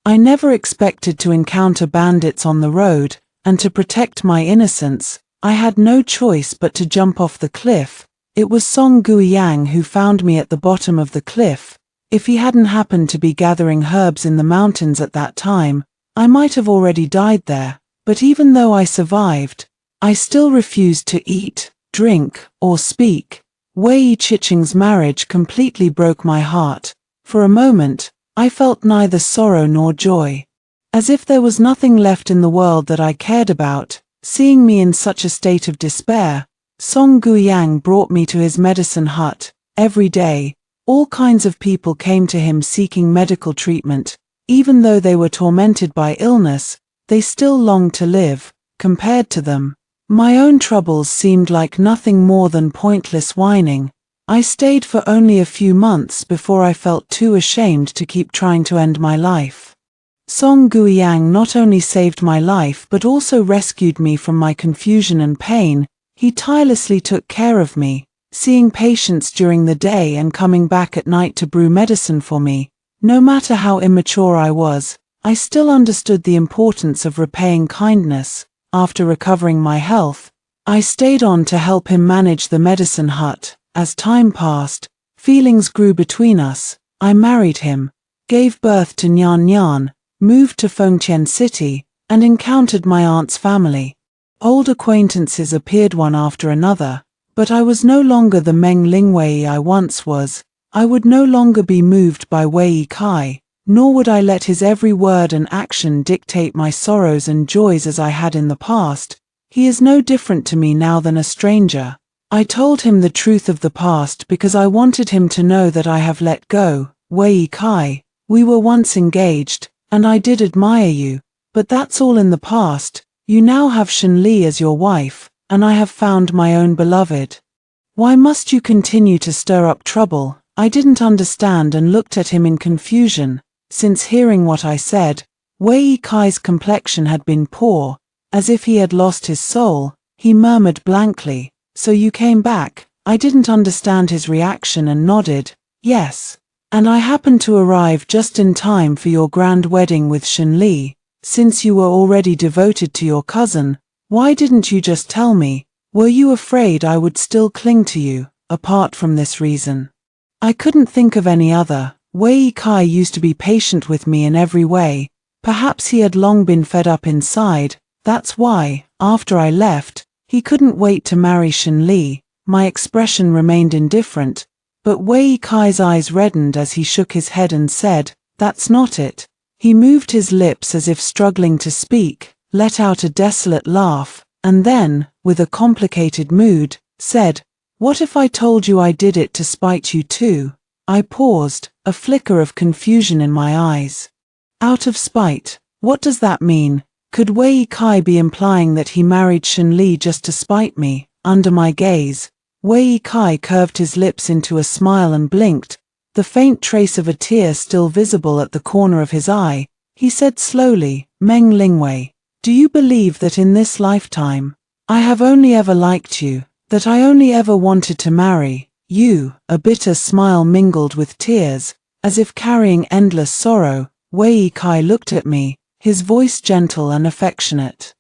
I never expected to encounter bandits on the road, and to protect my innocence, I had no choice but to jump off the cliff. It was Song Guiyang who found me at the bottom of the cliff. If he hadn't happened to be gathering herbs in the mountains at that time, I might have already died there. But even though I survived, I still refused to eat, drink, or speak. Wei Chicheng's marriage completely broke my heart. For a moment, I felt neither sorrow nor joy. As if there was nothing left in the world that I cared about. Seeing me in such a state of despair, Song Guiyang brought me to his medicine hut. Every day, all kinds of people came to him seeking medical treatment. Even though they were tormented by illness, they still longed to live. Compared to them, my own troubles seemed like nothing more than pointless whining. I stayed for only a few months before I felt too ashamed to keep trying to end my life. Song Guiyang not only saved my life but also rescued me from my confusion and pain. He tirelessly took care of me, seeing patients during the day and coming back at night to brew medicine for me. No matter how immature I was, I still understood the importance of repaying kindness. After recovering my health, I stayed on to help him manage the medicine hut. As time passed, feelings grew between us. I married him, gave birth to Nyan Nyan, moved to Fengtian City, and encountered my aunt's family. Old acquaintances appeared one after another, but I was no longer the Meng Lingwei I once was. I would no longer be moved by Wei Kai, nor would I let his every word and action dictate my sorrows and joys as I had in the past. He is no different to me now than a stranger. I told him the truth of the past because I wanted him to know that I have let go. Wei Kai, we were once engaged, and I did admire you, but that's all in the past. You now have Shen Li as your wife, and I have found my own beloved. Why must you continue to stir up trouble? I didn't understand and looked at him in confusion. Since hearing what I said, Wei Kai's complexion had been poor, as if he had lost his soul. He murmured blankly, "So you came back?" I didn't understand his reaction and nodded, "Yes. And I happened to arrive just in time for your grand wedding with Shen Li. Since you were already devoted to your cousin, why didn't you just tell me? Were you afraid I would still cling to you?" Apart from this reason, I couldn't think of any other. Wei Kai used to be patient with me in every way. Perhaps he had long been fed up inside. That's why, after I left, he couldn't wait to marry Shen Li. My expression remained indifferent, but Wei Kai's eyes reddened as he shook his head and said, "That's not it." He moved his lips as if struggling to speak, let out a desolate laugh, and then, with a complicated mood, said, "What if I told you I did it to spite you too?" I paused, a flicker of confusion in my eyes. Out of spite, what does that mean? Could Wei Kai be implying that he married Shen Li just to spite me? Under my gaze, Wei Kai curved his lips into a smile and blinked, the faint trace of a tear still visible at the corner of his eye. He said slowly, "Meng Lingwei, do you believe that in this lifetime, I have only ever liked you, that I only ever wanted to marry you?" A bitter smile mingled with tears, as if carrying endless sorrow. Wei Kai looked at me, his voice gentle and affectionate.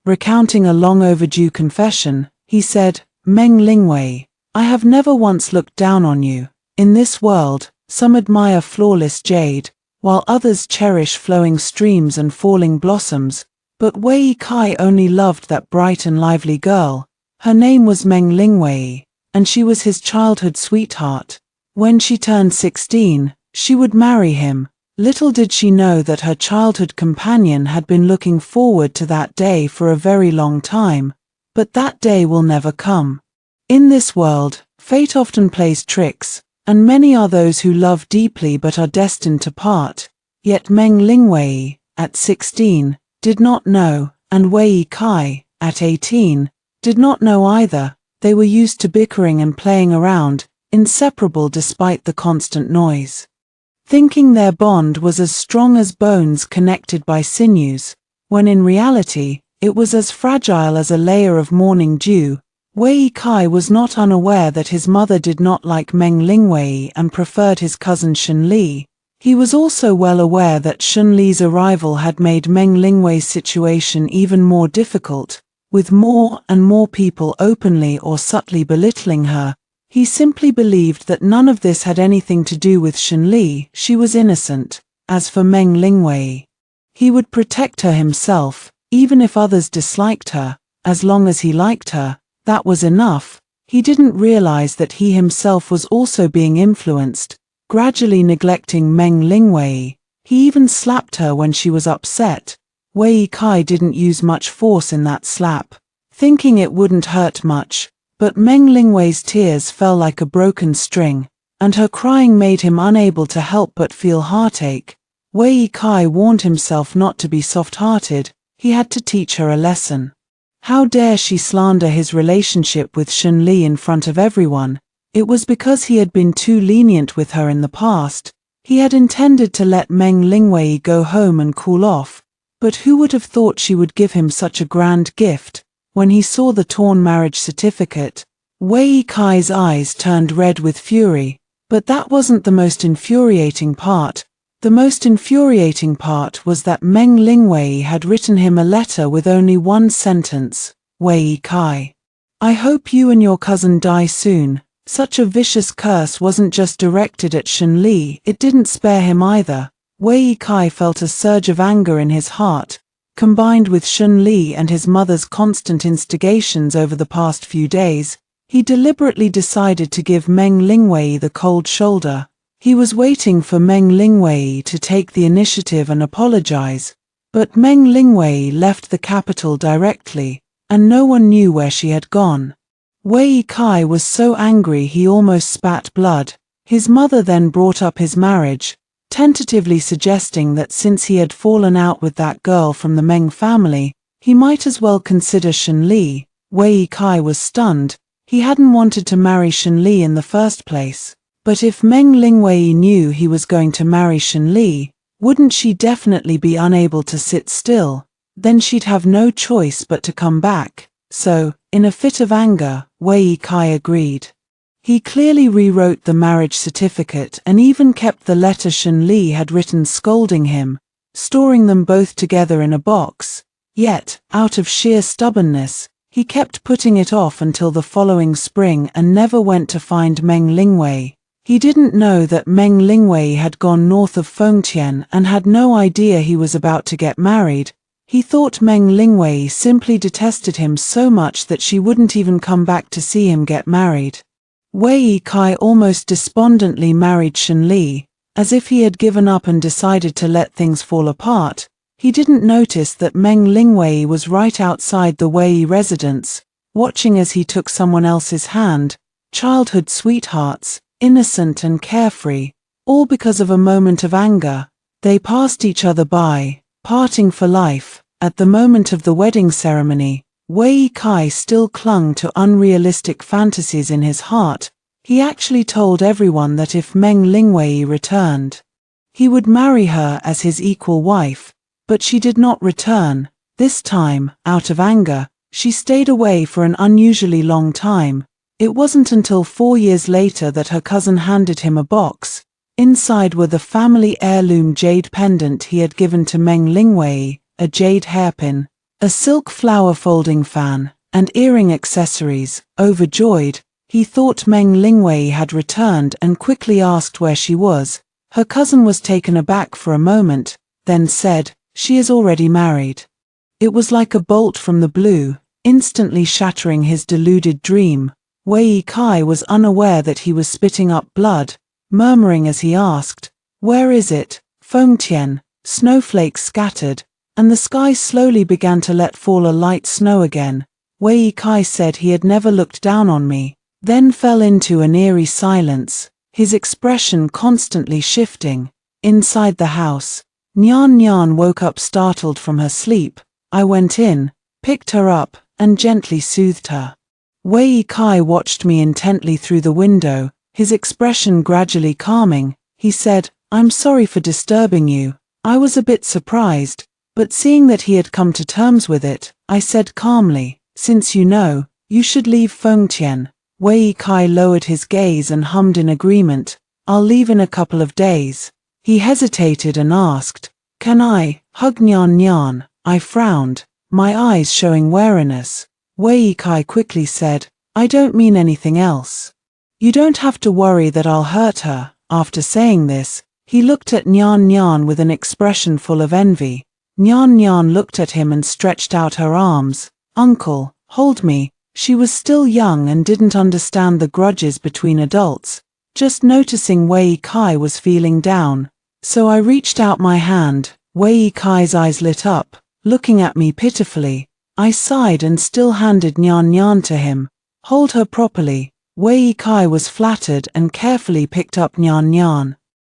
Recounting a long overdue confession, he said, "Meng Lingwei, I have never once looked down on you. In this world, some admire flawless jade, while others cherish flowing streams and falling blossoms. But Wei Kai only loved that bright and lively girl. Her name was Meng Lingwei, and she was his childhood sweetheart. When she turned 16, she would marry him. Little did she know that her childhood companion had been looking forward to that day for a very long time. but that day will never come. In this world, fate often plays tricks, and many are those who love deeply but are destined to part. Yet Meng Lingwei, at 16, did not know, and Wei Kai, at 18, did not know either. They were used to bickering and playing around, inseparable despite the constant noise. Thinking their bond was as strong as bones connected by sinews, when in reality, it was as fragile as a layer of morning dew. Wei Kai was not unaware that his mother did not like Meng Lingwei and preferred his cousin Shun Li. He was also well aware that Shun Li's arrival had made Meng Lingwei's situation even more difficult, with more and more people openly or subtly belittling her. He simply believed that none of this had anything to do with Shun Li. She was innocent. As for Meng Lingwei, he would protect her himself, even if others disliked her. As long as he liked her, that was enough. He didn't realize that he himself was also being influenced, gradually neglecting Meng Lingwei. He even slapped her when she was upset. Wei Kai didn't use much force in that slap, thinking it wouldn't hurt much, but Meng Lingwei's tears fell like a broken string, and her crying made him unable to help but feel heartache. Wei Kai warned himself not to be soft-hearted. He had to teach her a lesson. How dare she slander his relationship with Shun Li in front of everyone? It was because he had been too lenient with her in the past. He had intended to let Meng Lingwei go home and cool off, but who would have thought she would give him such a grand gift? When he saw the torn marriage certificate, Wei Kai's eyes turned red with fury. But that wasn't the most infuriating part. The most infuriating part was that Meng Lingwei had written him a letter with only one sentence. Wei Kai, I hope you and your cousin die soon. Such a vicious curse wasn't just directed at Shun Li, it didn't spare him either. Wei Kai felt a surge of anger in his heart, combined with Shun Li and his mother's constant instigations over the past few days. He deliberately decided to give Meng Lingwei the cold shoulder. He was waiting for Meng Lingwei to take the initiative and apologize, but Meng Lingwei left the capital directly, and no one knew where she had gone. Wei Kai was so angry he almost spat blood. His mother then brought up his marriage, tentatively suggesting that since he had fallen out with that girl from the Meng family, he might as well consider Shun Li. Wei Kai was stunned. He hadn't wanted to marry Shun Li in the first place. But if Meng Lingwei knew he was going to marry Shun Li, wouldn't she definitely be unable to sit still? Then she'd have no choice but to come back. So, in a fit of anger, Wei Kai agreed. He clearly rewrote the marriage certificate and even kept the letter Shun Li had written scolding him, storing them both together in a box. Yet, out of sheer stubbornness, he kept putting it off until the following spring and never went to find Meng Lingwei. He didn't know that Meng Lingwei had gone north of Fengtian and had no idea he was about to get married. He thought Meng Lingwei simply detested him so much that she wouldn't even come back to see him get married. Wei Kai almost despondently married Shun Li, as if he had given up and decided to let things fall apart. He didn't notice that Meng Lingwei was right outside the Wei residence, watching as he took someone else's hand. Childhood sweethearts, innocent and carefree, all because of a moment of anger. They passed each other by, parting for life. At the moment of the wedding ceremony, Wei Kai still clung to unrealistic fantasies in his heart. He actually told everyone that if Meng Lingwei returned, he would marry her as his equal wife. But she did not return. This time, out of anger, she stayed away for an unusually long time. It wasn't until 4 years later that her cousin handed him a box. Inside were the family heirloom jade pendant he had given to Meng Lingwei, a jade hairpin, a silk flower folding fan, and earring accessories. Overjoyed, he thought Meng Lingwei had returned and quickly asked where she was. Her cousin was taken aback for a moment, then said, "She is already married." It was like a bolt from the blue, instantly shattering his deluded dream. Wei Kai was unaware that he was spitting up blood, murmuring as he asked, "Where is it?" Fengtian. Snowflakes scattered, and the sky slowly began to let fall a light snow again. Wei Kai said he had never looked down on me, then fell into an eerie silence, his expression constantly shifting. Inside the house, Nyan Nyan woke up startled from her sleep. I went in, picked her up, and gently soothed her. Wei Kai watched me intently through the window, his expression gradually calming. He said, "I'm sorry for disturbing you." I was a bit surprised, but seeing that he had come to terms with it, I said calmly, "Since you know, you should leave Fengtian." Wei Kai lowered his gaze and hummed in agreement, "I'll leave in a couple of days." He hesitated and asked, "Can I hug Nyan Nyan?" I frowned, my eyes showing wariness. Wei Kai quickly said, "I don't mean anything else. You don't have to worry that I'll hurt her." After saying this, he looked at Nyan Nyan with an expression full of envy. Nyan Nyan looked at him and stretched out her arms. "Uncle, hold me." She was still young and didn't understand the grudges between adults, just noticing Wei Kai was feeling down. So I reached out my hand. Wei Kai's eyes lit up, looking at me pitifully. I sighed and still handed Nyan Nyan to him. "Hold her properly." Wei Kai was flattered and carefully picked up Nyan Nyan.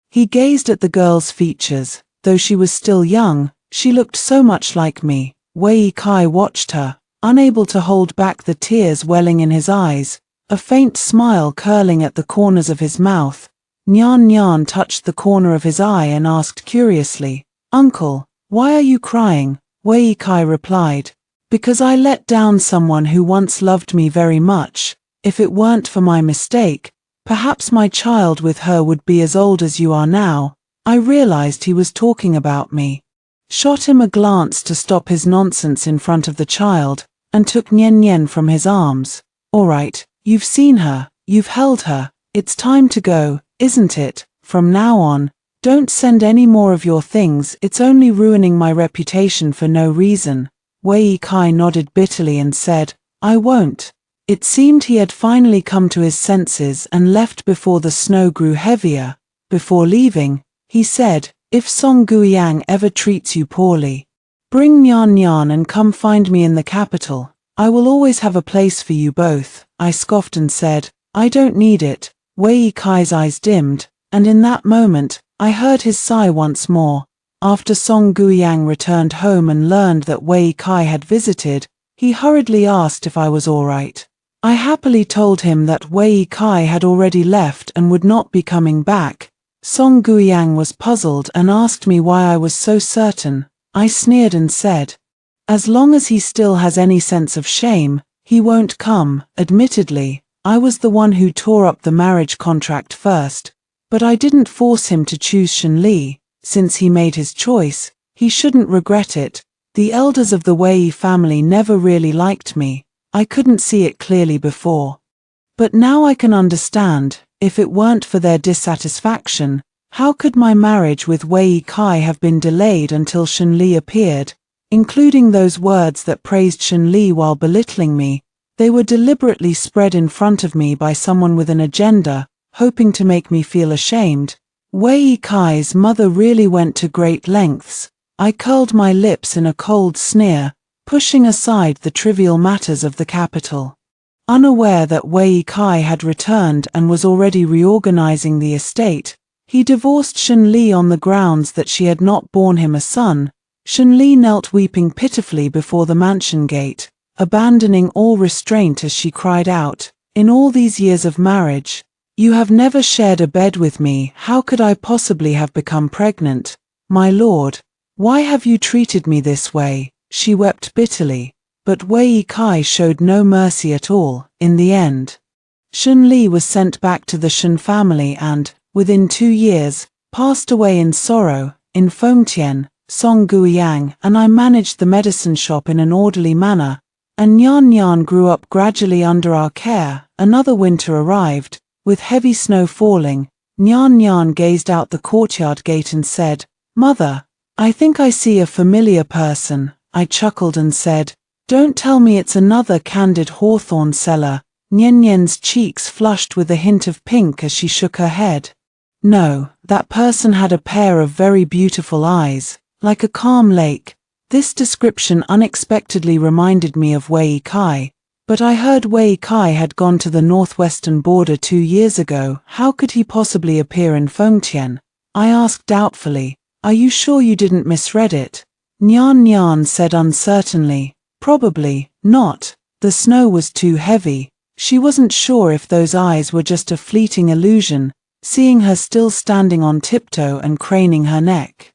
He gazed at the girl's features. Though she was still young, she looked so much like me. Wei Kai watched her, unable to hold back the tears welling in his eyes, a faint smile curling at the corners of his mouth. Nyan Nyan touched the corner of his eye and asked curiously, "Uncle, why are you crying?" Wei Kai replied, "Because I let down someone who once loved me very much. If it weren't for my mistake, perhaps my child with her would be as old as you are now." I realized he was talking about me. Shot him a glance to stop his nonsense in front of the child, and took Nian Nian from his arms. "All right, you've seen her, you've held her, it's time to go, isn't it? From now on, don't send any more of your things, it's only ruining my reputation for no reason." Wei Kai nodded bitterly and said, "I won't." It seemed he had finally come to his senses and left before the snow grew heavier. Before leaving, he said, "If Song Guiyang ever treats you poorly, bring Nyan Nyan and come find me in the capital. I will always have a place for you both." I scoffed and said, "I don't need it." Wei Kai's eyes dimmed, and in that moment, I heard his sigh once more. After Song Guiyang returned home and learned that Wei Kai had visited, he hurriedly asked if I was all right. I happily told him that Wei Kai had already left and would not be coming back. Song Guiyang was puzzled and asked me why I was so certain. I sneered and said, "As long as he still has any sense of shame, he won't come." Admittedly, I was the one who tore up the marriage contract first, but I didn't force him to choose Shenli. Since he made his choice, he shouldn't regret it. The elders of the Wei family never really liked me. I couldn't see it clearly before. But now I can understand. If it weren't for their dissatisfaction, how could my marriage with Wei Kai have been delayed until Shenli appeared? Including those words that praised Shenli while belittling me, they were deliberately spread in front of me by someone with an agenda, hoping to make me feel ashamed. Wei Kai's mother really went to great lengths. I curled my lips in a cold sneer, pushing aside the trivial matters of the capital. Unaware that Wei Kai had returned and was already reorganizing the estate, he divorced Shenli on the grounds that she had not borne him a son. Shenli knelt weeping pitifully before the mansion gate, abandoning all restraint as she cried out, "In all these years of marriage, you have never shared a bed with me. How could I possibly have become pregnant? My lord, why have you treated me this way?" She wept bitterly. But Wei Kai showed no mercy at all. In the end, Shenli was sent back to the Shen family and, within 2 years, passed away in sorrow. In Fengtian, Song Guiyang and I managed the medicine shop in an orderly manner, and Nyan Nyan grew up gradually under our care. Another winter arrived, with heavy snow falling. Nyan Nyan gazed out the courtyard gate and said, "Mother, I think I see a familiar person." I chuckled and said, "Don't tell me it's another candid hawthorn seller." Nian Nian's cheeks flushed with a hint of pink as she shook her head. "No, that person had a pair of very beautiful eyes, like a calm lake." This description unexpectedly reminded me of Wei Kai. But I heard Wei Kai had gone to the northwestern border 2 years ago. How could he possibly appear in Fengtian? I asked doubtfully. Are you sure you didn't misread it? Nyan Nyan said uncertainly. Probably not. The snow was too heavy. She wasn't sure if those eyes were just a fleeting illusion, seeing her still standing on tiptoe and craning her neck.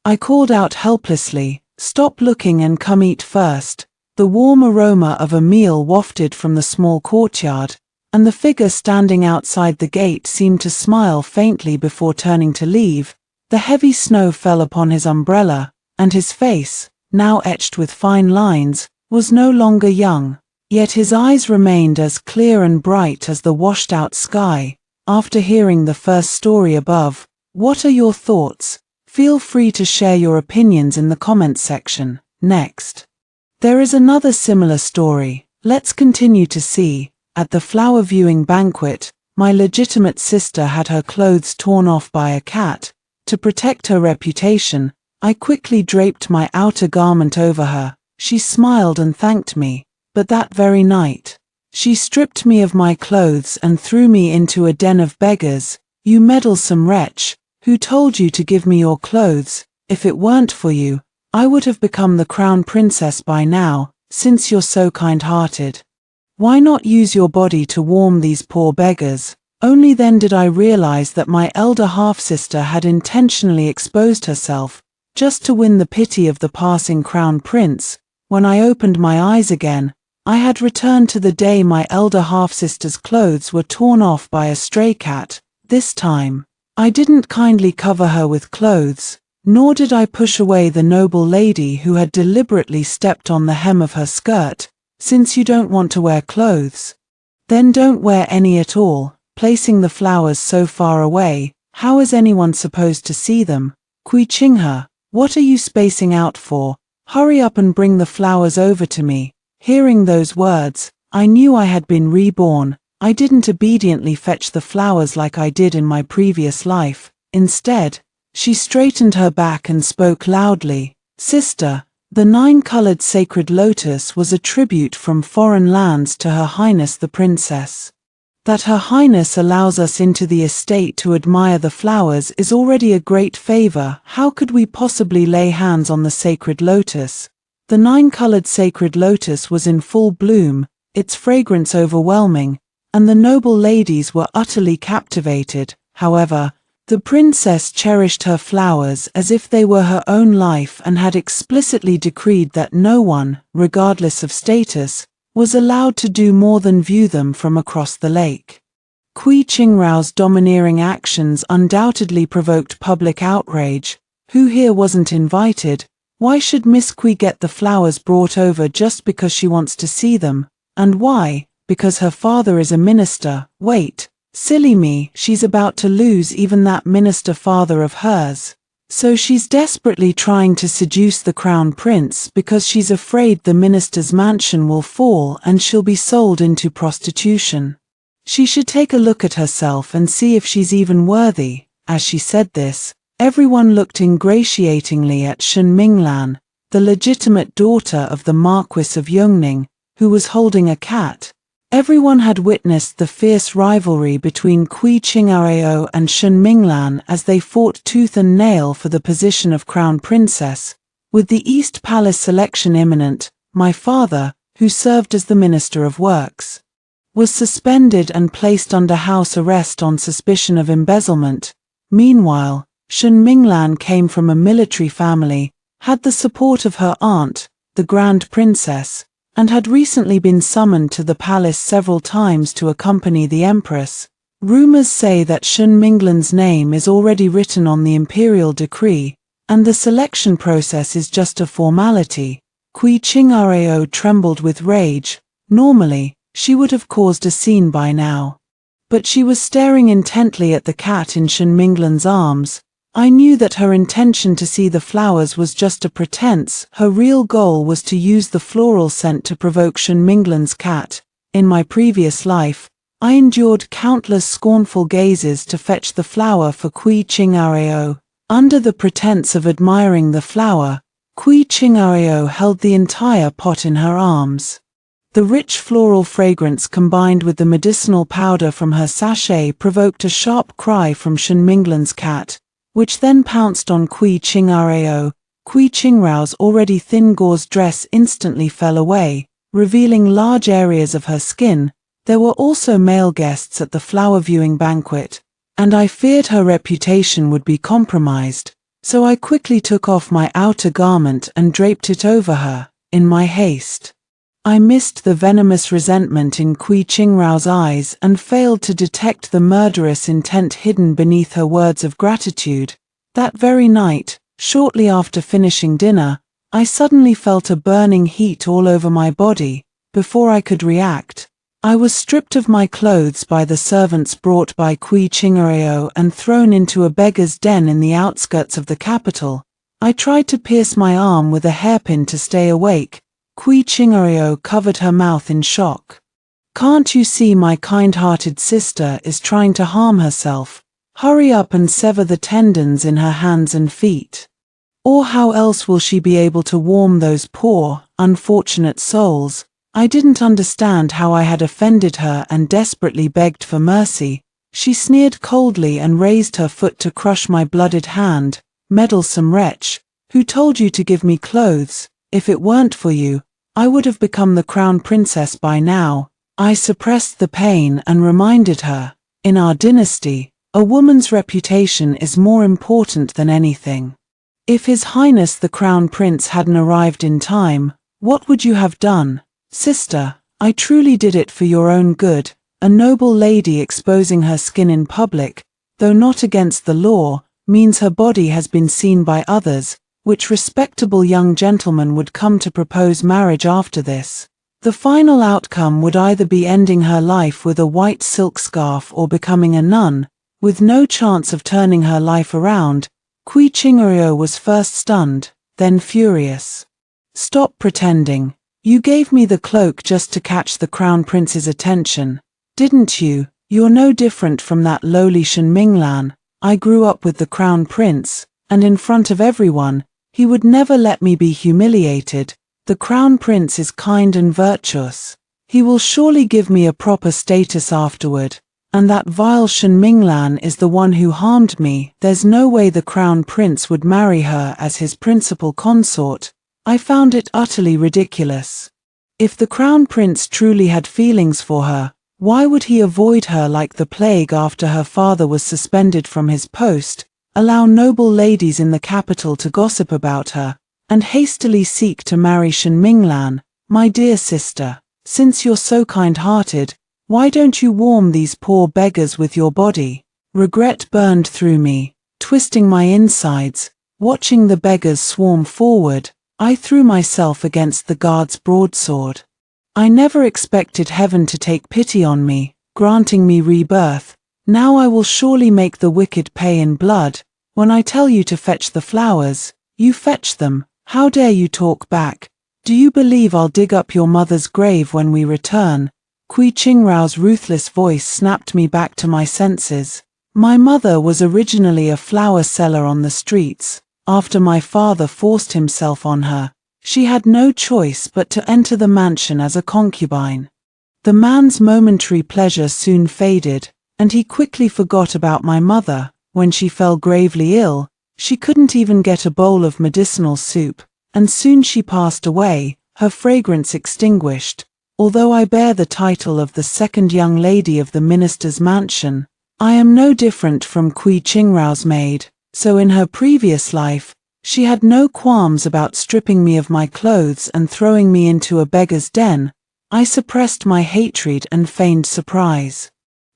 I called out helplessly, "Stop looking and come eat first." The warm aroma of a meal wafted from the small courtyard, and the figure standing outside the gate seemed to smile faintly before turning to leave. The heavy snow fell upon his umbrella, and his face, now etched with fine lines, was no longer young. Yet his eyes remained as clear and bright as the washed-out sky. After hearing the first story above, what are your thoughts? Feel free to share your opinions in the comments section. Next. There is another similar story. Let's continue to see. At the flower viewing banquet, my legitimate sister had her clothes torn off by a cat. To protect her reputation, I quickly draped my outer garment over her. She smiled and thanked me. But that very night, she stripped me of my clothes and threw me into a den of beggars. You meddlesome wretch, who told you to give me your clothes? If it weren't for you, I would have become the crown princess by now, since you're so kind-hearted. Why not use your body to warm these poor beggars? Only then did I realize that my elder half-sister had intentionally exposed herself, just to win the pity of the passing crown prince. When I opened my eyes again, I had returned to the day my elder half-sister's clothes were torn off by a stray cat. This time, I didn't kindly cover her with clothes, nor did I push away the noble lady who had deliberately stepped on the hem of her skirt. Since you don't want to wear clothes, then don't wear any at all. Placing the flowers so far away, how is anyone supposed to see them? Kui Qinghe, what are you spacing out for? Hurry up and bring the flowers over to me. Hearing those words, I knew I had been reborn. I didn't obediently fetch the flowers like I did in my previous life. Instead, she straightened her back and spoke loudly. Sister, the 9-colored sacred lotus was a tribute from foreign lands to Her Highness the Princess. That Her Highness allows us into the estate to admire the flowers is already a great favor. How could we possibly lay hands on the sacred lotus? The 9-colored sacred lotus was in full bloom, its fragrance overwhelming, and the noble ladies were utterly captivated. However, the princess cherished her flowers as if they were her own life and had explicitly decreed that no one, regardless of status, was allowed to do more than view them from across the lake. Kui Qinghe's domineering actions undoubtedly provoked public outrage. Who here wasn't invited? Why should Miss Kui get the flowers brought over just because she wants to see them? And why? Because her father is a minister. Wait, silly me, she's about to lose even that minister father of hers. So she's desperately trying to seduce the crown prince because she's afraid the minister's mansion will fall and she'll be sold into prostitution. She should take a look at herself and see if she's even worthy. As she said this, everyone looked ingratiatingly at Shen Minglan, the legitimate daughter of the Marquis of Yongning, who was holding a cat. Everyone had witnessed the fierce rivalry between Kui Qinghe and Shen Minglan as they fought tooth and nail for the position of crown princess. With the East Palace selection imminent, my father, who served as the Minister of Works, was suspended and placed under house arrest on suspicion of embezzlement. Meanwhile, Shen Minglan came from a military family, had the support of her aunt, the Grand Princess, and had recently been summoned to the palace several times to accompany the Empress. Rumors say that Shen Minglan's name is already written on the imperial decree, and the selection process is just a formality. Kui Qinghe trembled with rage. Normally, she would have caused a scene by now. But she was staring intently at the cat in Shen Minglan's arms. I knew that her intention to see the flowers was just a pretense. Her real goal was to use the floral scent to provoke Shen Minglan's cat. In my previous life, I endured countless scornful gazes to fetch the flower for Kui Qinghe. Under the pretense of admiring the flower, Kui Qinghe held the entire pot in her arms. The rich floral fragrance combined with the medicinal powder from her sachet provoked a sharp cry from Shenminglan's cat, which then pounced on Kui Qingrao. Kui Qingrao's already thin gauze dress instantly fell away, revealing large areas of her skin. There were also male guests at the flower viewing banquet, and I feared her reputation would be compromised, so I quickly took off my outer garment and draped it over her, in my haste. I missed the venomous resentment in Kui Qingrao's eyes and failed to detect the murderous intent hidden beneath her words of gratitude. That very night, shortly after finishing dinner, I suddenly felt a burning heat all over my body. Before I could react, I was stripped of my clothes by the servants brought by Kui Qingrao and thrown into a beggar's den in the outskirts of the capital. I tried to pierce my arm with a hairpin to stay awake. Kui Qingrao covered her mouth in shock. "Can't you see my kind-hearted sister is trying to harm herself? Hurry up and sever the tendons in her hands and feet. Or how else will she be able to warm those poor, unfortunate souls?" I didn't understand how I had offended her and desperately begged for mercy. She sneered coldly and raised her foot to crush my blooded hand. "Meddlesome wretch, who told you to give me clothes? If it weren't for you, I would have become the crown princess by now." I suppressed the pain and reminded her, in our dynasty, a woman's reputation is more important than anything. If His Highness the Crown Prince hadn't arrived in time, what would you have done? "Sister, I truly did it for your own good." A noble lady exposing her skin in public, though not against the law, means her body has been seen by others. Which respectable young gentleman would come to propose marriage after this? The final outcome would either be ending her life with a white silk scarf or becoming a nun, with no chance of turning her life around. Kui Qingrao was first stunned, then furious. "Stop pretending. You gave me the cloak just to catch the crown prince's attention, didn't you? You're no different from that lowly Shenminglan. I grew up with the crown prince, and in front of everyone, he would never let me be humiliated. The crown prince is kind and virtuous. He will surely give me a proper status afterward. And that vile Shenminglan is the one who harmed me. There's no way the crown prince would marry her as his principal consort." I found it utterly ridiculous. If the crown prince truly had feelings for her, why would he avoid her like the plague after her father was suspended from his post, allow noble ladies in the capital to gossip about her, and hastily seek to marry Shenminglan? "My dear sister, since you're so kind-hearted, why don't you warm these poor beggars with your body?" Regret burned through me, twisting my insides. Watching the beggars swarm forward, I threw myself against the guard's broadsword. I never expected heaven to take pity on me, granting me rebirth. Now I will surely make the wicked pay in blood. When I tell you to fetch the flowers, you fetch them. How dare you talk back? Do you believe I'll dig up your mother's grave when we return? Kui Qingrao's ruthless voice snapped me back to my senses. My mother was originally a flower seller on the streets. After my father forced himself on her, she had no choice but to enter the mansion as a concubine. The man's momentary pleasure soon faded, and he quickly forgot about my mother. When she fell gravely ill, she couldn't even get a bowl of medicinal soup, and soon she passed away, her fragrance extinguished. Although I bear the title of the second young lady of the minister's mansion, I am no different from Kui Qingrao's maid. So in her previous life, she had no qualms about stripping me of my clothes and throwing me into a beggar's den. I suppressed my hatred and feigned surprise.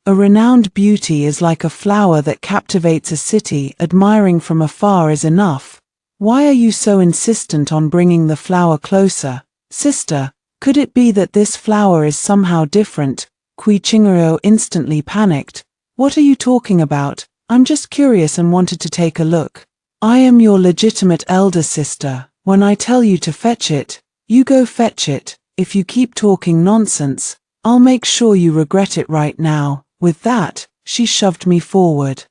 A renowned beauty is like a flower that captivates a city. Admiring from afar is enough. Why are you so insistent on bringing the flower closer? "Sister, could it be that this flower is somehow different?" Kui Qingrao instantly panicked. "What are you talking about? I'm just curious and wanted to take a look." "I am your legitimate elder sister. When I tell you to fetch it, you go fetch it. If you keep talking nonsense, I'll make sure you regret it right now." With that, she shoved me forward.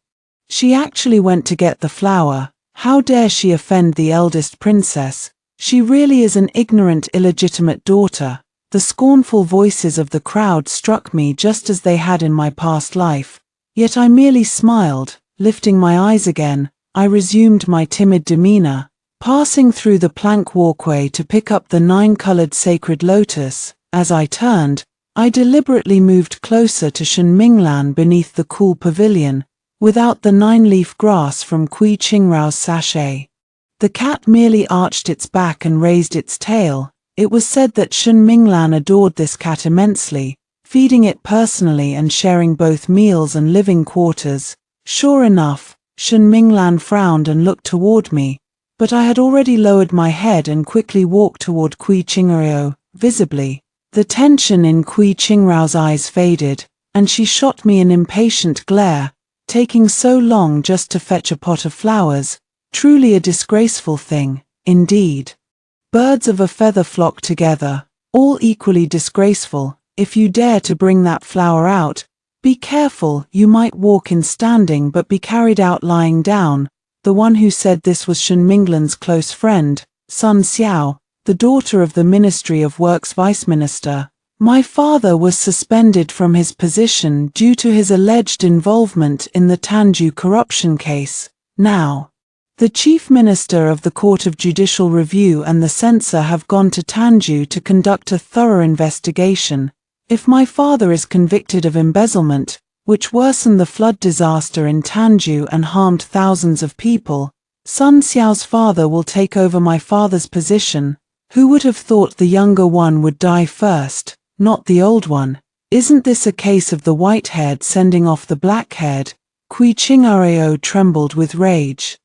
She actually went to get the flower. How dare she offend the eldest princess? She really is an ignorant, illegitimate daughter. The scornful voices of the crowd struck me just as they had in my past life. Yet I merely smiled. Lifting my eyes again, I resumed my timid demeanor. Passing through the plank walkway to pick up the 9-colored sacred lotus, as I turned, I deliberately moved closer to Shunminglan beneath the cool pavilion, without the 9-leaf grass from Kui Qingrao's sachet. The cat merely arched its back and raised its tail. It was said that Shunminglan adored this cat immensely, feeding it personally and sharing both meals and living quarters. Sure enough, Shunminglan frowned and looked toward me, but I had already lowered my head and quickly walked toward Kui Qingrao. Visibly, the tension in Kui Qingrao's eyes faded, and she shot me an impatient glare. Taking so long just to fetch a pot of flowers, truly a disgraceful thing, indeed. Birds of a feather flock together, all equally disgraceful. If you dare to bring that flower out, be careful, you might walk in standing but be carried out lying down. The one who said this was Shunminglan's close friend, Sun Xiao, the daughter of the Ministry of Works Vice Minister. My father was suspended from his position due to his alleged involvement in the Tanju corruption case. Now, the Chief Minister of the Court of Judicial Review and the censor have gone to Tanju to conduct a thorough investigation. If my father is convicted of embezzlement, which worsened the flood disaster in Tanju and harmed thousands of people, Sun Xiao's father will take over my father's position. Who would have thought the younger one would die first, not the old one? Isn't this a case of the white-haired sending off the black-haired? Kui Qingrao trembled with rage.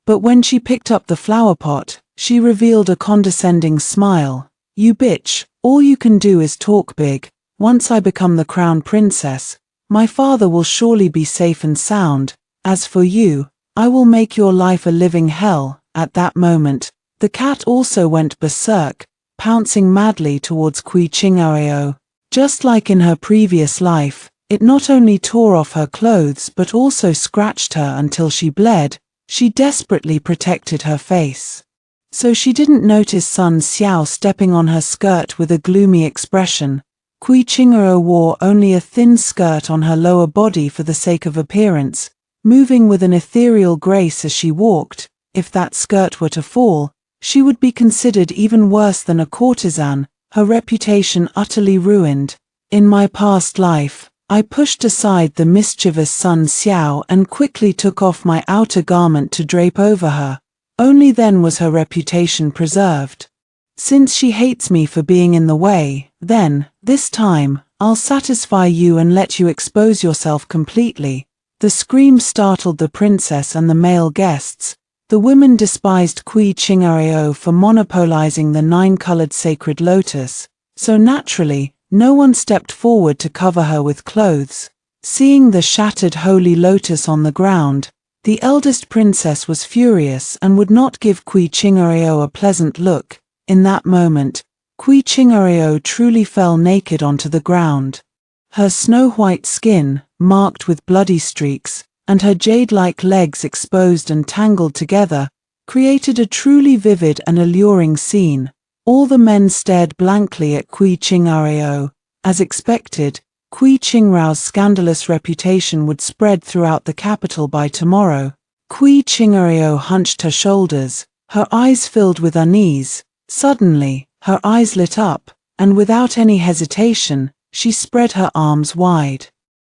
But when she picked up the flower pot, she revealed a condescending smile. You bitch, all you can do is talk big. Once I become the crown princess, my father will surely be safe and sound. As for you, I will make your life a living hell. At that moment, the cat also went berserk, pouncing madly towards Kui Qingrao. Just like in her previous life, it not only tore off her clothes but also scratched her until she bled. She desperately protected her face, so she didn't notice Sun Xiao stepping on her skirt with a gloomy expression. Kui Qingrao wore only a thin skirt on her lower body for the sake of appearance, moving with an ethereal grace as she walked. If that skirt were to fall, she would be considered even worse than a courtesan, her reputation utterly ruined. In my past life, I pushed aside the mischievous Sun Xiao and quickly took off my outer garment to drape over her. Only then was her reputation preserved. Since she hates me for being in the way, then, this time, I'll satisfy you and let you expose yourself completely. The scream startled the princess and the male guests. The women despised Kui Qingrao for monopolizing the 9-colored sacred lotus, so naturally, no one stepped forward to cover her with clothes. Seeing the shattered holy lotus on the ground, the eldest princess was furious and would not give Kui Qingrao a pleasant look. In that moment, Kui Qingrao truly fell naked onto the ground. Her snow-white skin, marked with bloody streaks, and her jade-like legs exposed and tangled together, created a truly vivid and alluring scene. All the men stared blankly at Kui Qingrao. As expected, Kui Qingrao's scandalous reputation would spread throughout the capital by tomorrow. Kui Qingrao hunched her shoulders, her eyes filled with unease. Suddenly, her eyes lit up, and without any hesitation, she spread her arms wide,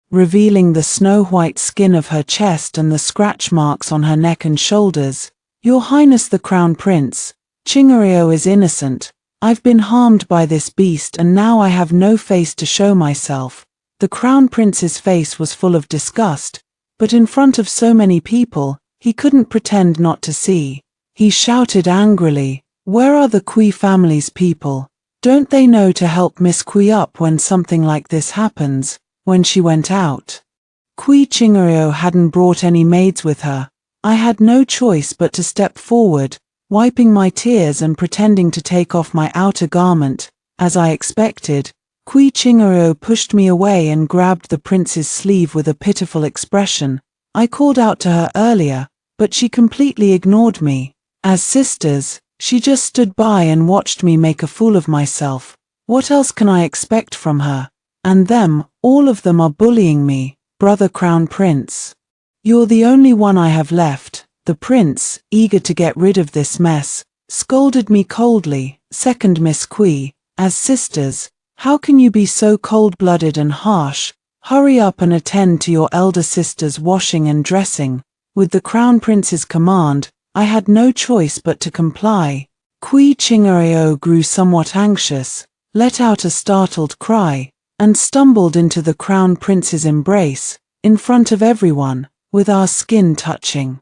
revealing the snow-white skin of her chest and the scratch marks on her neck and shoulders. Your Highness the Crown Prince, Qingrao is innocent. I've been harmed by this beast and now I have no face to show myself. The Crown Prince's face was full of disgust, but in front of so many people, he couldn't pretend not to see. He shouted angrily, "Where are the Kui family's people? Don't they know to help Miss Kui up when something like this happens?" When she went out, Kui Qingrao hadn't brought any maids with her. I had no choice but to step forward, wiping my tears and pretending to take off my outer garment. As I expected, Kui Qingrao pushed me away and grabbed the prince's sleeve with a pitiful expression. I called out to her earlier, but she completely ignored me. As sisters, she just stood by and watched me make a fool of myself. What else can I expect from her? And them, all of them are bullying me, brother Crown Prince. You're the only one I have left. The prince, eager to get rid of this mess, scolded me coldly. Second Miss Qui, as sisters, how can you be so cold-blooded and harsh? Hurry up and attend to your elder sister's washing and dressing. With the Crown Prince's command, I had no choice but to comply. Qui Chingareo grew somewhat anxious, let out a startled cry, and stumbled into the Crown Prince's embrace, in front of everyone, with our skin touching.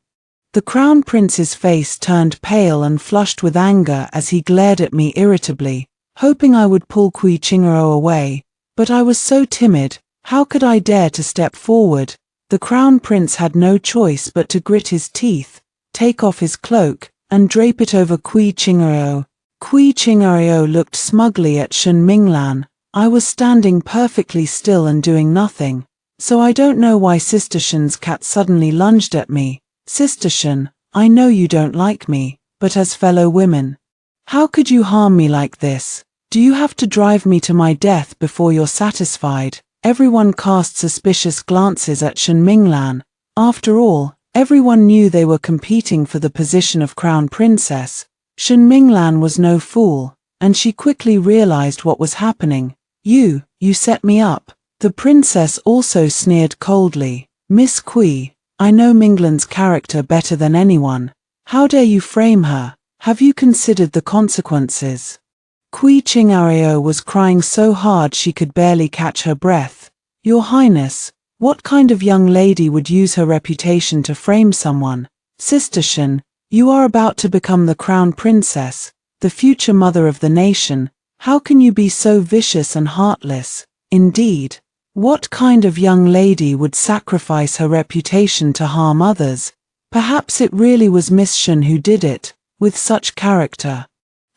The Crown Prince's face turned pale and flushed with anger as he glared at me irritably, hoping I would pull Qui Chingareo away, but I was so timid, how could I dare to step forward? The Crown Prince had no choice but to grit his teeth, take off his cloak, and drape it over Qui Chingareo. Qui Chingareo looked smugly at Shen Minglan. I was standing perfectly still and doing nothing, so I don't know why Sister Shen's cat suddenly lunged at me. Sister Shen, I know you don't like me, but as fellow women, how could you harm me like this? Do you have to drive me to my death before you're satisfied? Everyone cast suspicious glances at Shen Minglan. After all, everyone knew they were competing for the position of Crown Princess. Shen Minglan was no fool, and she quickly realized what was happening. You set me up. The princess also sneered coldly. Miss Qui, I know Minglan's character better than anyone. How dare you frame her? Have you considered the consequences? Qui Chingareo was crying so hard she could barely catch her breath. Your Highness, what kind of young lady would use her reputation to frame someone? Sister Shen, you are about to become the Crown Princess, the future mother of the nation. How can you be so vicious and heartless? Indeed, what kind of young lady would sacrifice her reputation to harm others? Perhaps it really was Miss Shen who did it, with such character.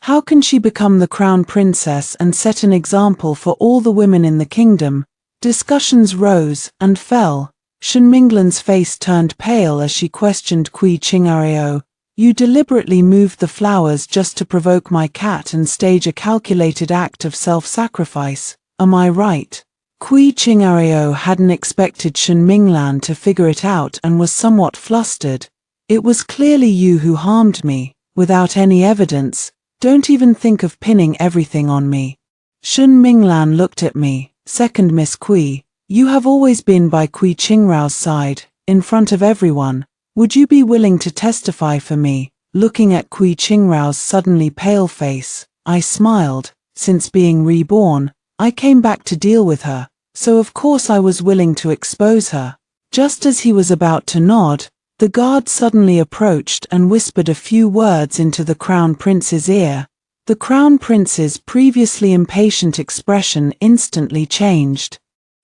How can she become the Crown Princess and set an example for all the women in the kingdom? Discussions rose and fell. Shen Minglan's face turned pale as she questioned Qui Chingareo. You deliberately moved the flowers just to provoke my cat and stage a calculated act of self-sacrifice. Am I right? Qui Chingareo hadn't expected Shen Minglan to figure it out and was somewhat flustered. It was clearly you who harmed me, without any evidence. Don't even think of pinning everything on me. Shen Minglan looked at me. Second Miss Qui, you have always been by Qui Chingrao's side, in front of everyone. Would you be willing to testify for me? Looking at Qui Chingrao's suddenly pale face, I smiled. Since being reborn, I came back to deal with her, so of course I was willing to expose her. Just as he was about to nod, the guard suddenly approached and whispered a few words into the Crown Prince's ear. The Crown Prince's previously impatient expression instantly changed.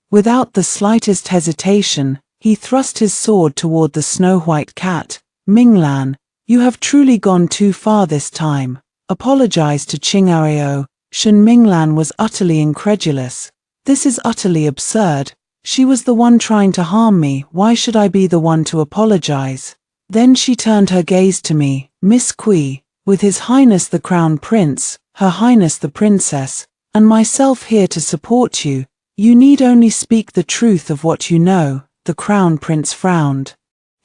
Without the slightest hesitation, he thrust his sword toward the snow-white cat. Minglan, you have truly gone too far this time. Apologize to Chingareo. Shen Minglan was utterly incredulous. This is utterly absurd. She was the one trying to harm me. Why should I be the one to apologize? Then she turned her gaze to me. Miss Qui, with His Highness the Crown Prince, Her Highness the Princess, and myself here to support you, you need only speak the truth of what you know. The Crown Prince frowned.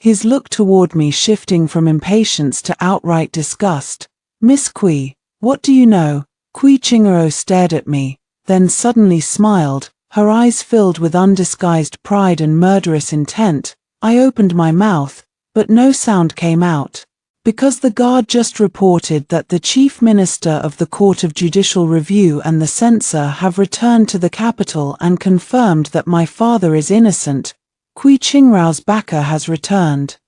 His look toward me shifting from impatience to outright disgust. Miss Qui, what do you know? Qui Chingareo stared at me, then suddenly smiled, her eyes filled with undisguised pride and murderous intent. I opened my mouth, but no sound came out. Because the guard just reported that the Chief Minister of the Court of Judicial Review and the censor have returned to the capital and confirmed that my father is innocent. Qui Chingrao's backer has returned.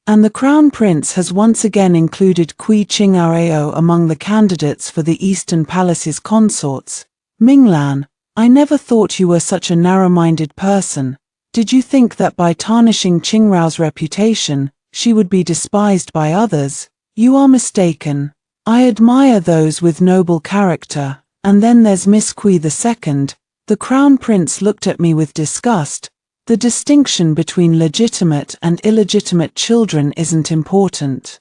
And the Crown Prince has once again included Qui Chingareo among the candidates for the Eastern Palace's consorts. Minglan, I never thought you were such a narrow-minded person. Did you think that by tarnishing Chingrao's reputation, she would be despised by others? You are mistaken. I admire those with noble character. And then there's Miss Qui II. The Crown Prince looked at me with disgust. The distinction between legitimate and illegitimate children isn't important.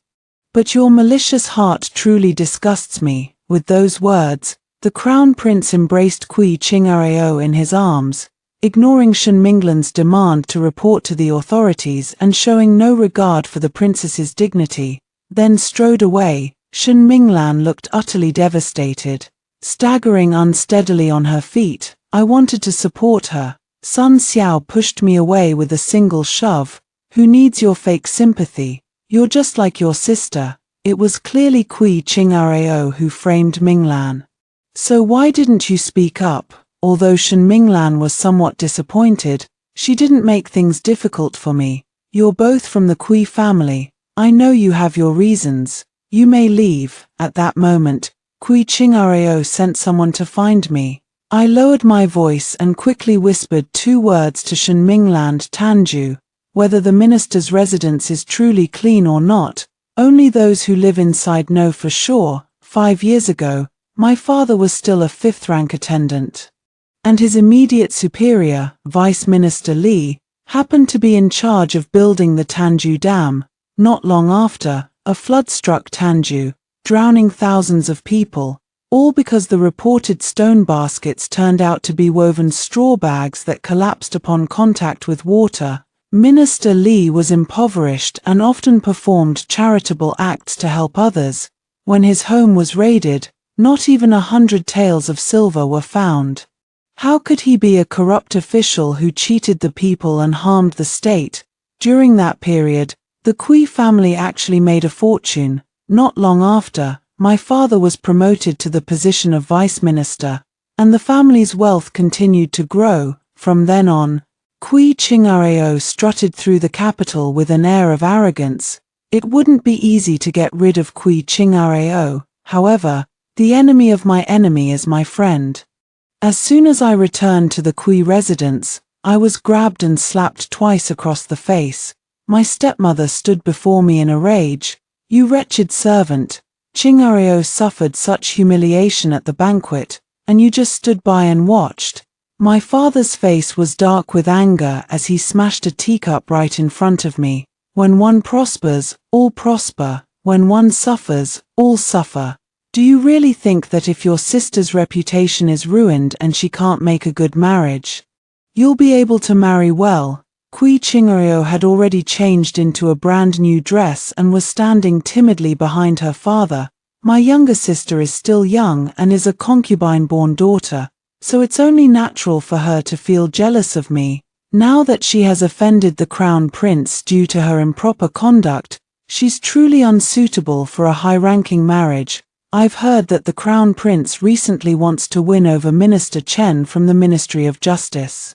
But your malicious heart truly disgusts me. With those words, The crown prince embraced Kui Qing'areo in his arms, ignoring Shen Minglan's demand to report to the authorities and showing no regard for the princess's dignity, then strode away. Shen Minglan looked utterly devastated, staggering unsteadily on her feet. I wanted to support her. Sun Xiao pushed me away with a single shove. Who needs your fake sympathy? You're just like your sister. It was clearly Kui Qing'areo who framed Minglan. So why didn't you speak up? Although Shen Minglan was somewhat disappointed, she didn't make things difficult for me. You're both from the Kui family. I know you have your reasons. You may leave. At that moment, Kui Qing'areo sent someone to find me. I lowered my voice and quickly whispered 2 words to Shen Minglan: Tanju. Whether the minister's residence is truly clean or not, only those who live inside know for sure. 5 years ago, my father was still a 5th-rank attendant, and his immediate superior, Vice Minister Li, happened to be in charge of building the Tanju Dam. Not long after, a flood struck Tanju, drowning thousands of people, all because the reported stone baskets turned out to be woven straw bags that collapsed upon contact with water. Minister Li was impoverished and often performed charitable acts to help others. When his home was raided, not even 100 taels of silver were found. How could he be a corrupt official who cheated the people and harmed the state? During that period, the Kui family actually made a fortune. Not long after, my father was promoted to the position of vice minister, and the family's wealth continued to grow. From then on, Kui Qing'areo strutted through the capital with an air of arrogance. It wouldn't be easy to get rid of Kui Qing'areo. However, the enemy of my enemy is my friend. As soon as I returned to the Kui residence, I was grabbed and slapped twice across the face. My stepmother stood before me in a rage. You wretched servant, Qing'areo suffered such humiliation at the banquet, and you just stood by and watched. My father's face was dark with anger as he smashed a teacup right in front of me. When one prospers, all prosper. When one suffers, all suffer. Do you really think that if your sister's reputation is ruined and she can't make a good marriage, you'll be able to marry well? Kui Qing'areo had already changed into a brand new dress and was standing timidly behind her father. My younger sister is still young and is a concubine-born daughter, so it's only natural for her to feel jealous of me. Now that she has offended the crown prince due to her improper conduct, she's truly unsuitable for a high-ranking marriage. I've heard that the crown prince recently wants to win over Minister Chen from the Ministry of Justice,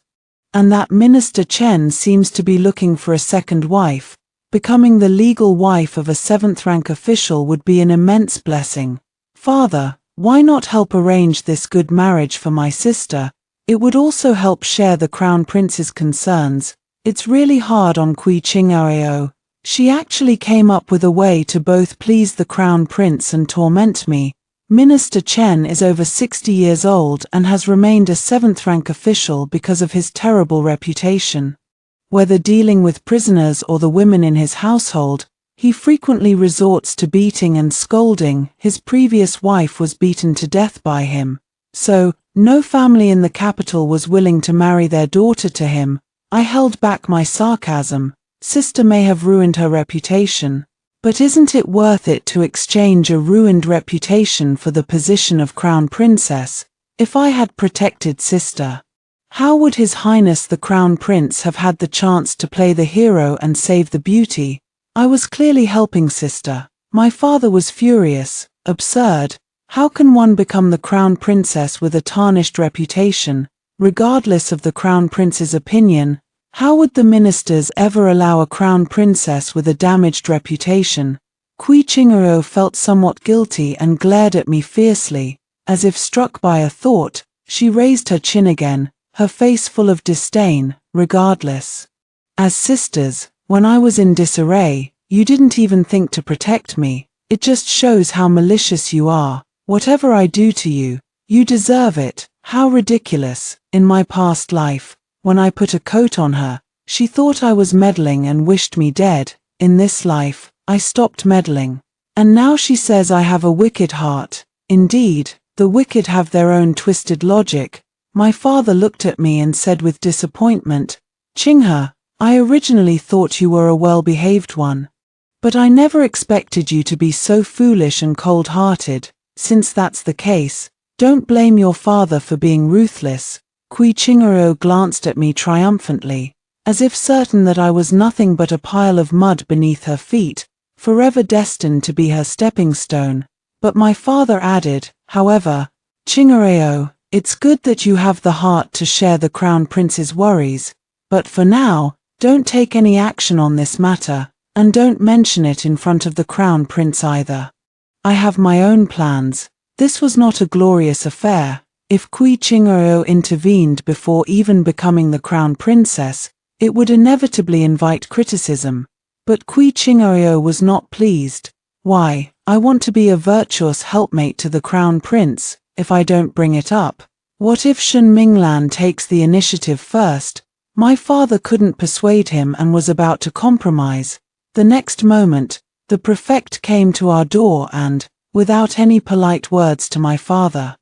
and that Minister Chen seems to be looking for a second wife. Becoming the legal wife of a 7th-rank official would be an immense blessing. Father, why not help arrange this good marriage for my sister? It would also help share the crown prince's concerns. It's really hard on Kui Qing'areo. She actually came up with a way to both please the crown prince and torment me. Minister Chen is over 60 years old and has remained a 7th-rank official because of his terrible reputation. Whether dealing with prisoners or the women in his household, he frequently resorts to beating and scolding. His previous wife was beaten to death by him. So, no family in the capital was willing to marry their daughter to him. I held back my sarcasm. Sister may have ruined her reputation, but isn't it worth it to exchange a ruined reputation for the position of crown princess? If I had protected sister, how would His Highness the Crown Prince have had the chance to play the hero and save the beauty? I was clearly helping sister. My father was furious. Absurd. How can one become the crown princess with a tarnished reputation, regardless of the crown prince's opinion? How would the ministers ever allow a crown princess with a damaged reputation? Kui Qing'areo felt somewhat guilty and glared at me fiercely. As if struck by a thought, she raised her chin again, her face full of disdain. Regardless. As sisters, when I was in disarray, you didn't even think to protect me. It just shows how malicious you are. Whatever I do to you, you deserve it. How ridiculous. In my past life, when I put a coat on her, she thought I was meddling and wished me dead. In this life, I stopped meddling. And now she says I have a wicked heart. Indeed, The wicked have their own twisted logic. My father looked at me and said with disappointment, Qinghe, I originally thought you were a well-behaved one. But I never expected you to be so foolish and cold-hearted. Since that's the case, don't blame your father for being ruthless. Kui Qinghe glanced at me triumphantly, as if certain that I was nothing but a pile of mud beneath her feet, forever destined to be her stepping stone. But my father added, however, Qinghe, it's good that you have the heart to share the Crown Prince's worries, but for now, don't take any action on this matter, and don't mention it in front of the Crown Prince either. I have my own plans. This was not a glorious affair. If Kui Qinghe intervened before even becoming the Crown Princess, it would inevitably invite criticism. But Kui Qinghe was not pleased. Why, I want to be a virtuous helpmate to the Crown Prince. If I don't bring it up, what if Shen Minglan takes the initiative first? My father couldn't persuade him and was about to compromise. The next moment, the prefect came to our door and, without any polite words to my father,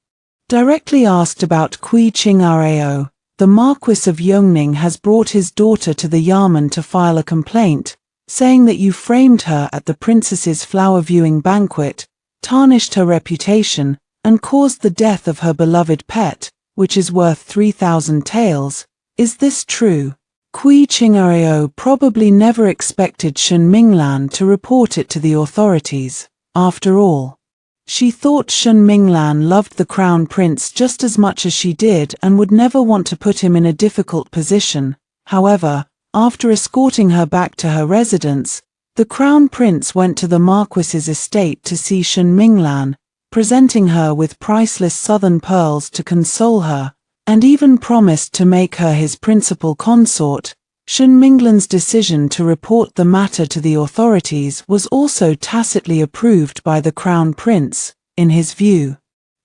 directly asked about Kui Qinghe. The Marquis of Yongning has brought his daughter to the Yamen to file a complaint, saying that you framed her at the princess's flower-viewing banquet, tarnished her reputation, and caused the death of her beloved pet, which is worth 3,000 taels. Is this true? Kui Qinghe probably never expected Shen Minglan to report it to the authorities. After all, she thought Shen Minglan loved the Crown Prince just as much as she did and would never want to put him in a difficult position. However, after escorting her back to her residence, the Crown Prince went to the Marquis's estate to see Shen Minglan, presenting her with priceless southern pearls to console her, and even promised to make her his principal consort. Shen Minglan's decision to report the matter to the authorities was also tacitly approved by the Crown Prince. In his view,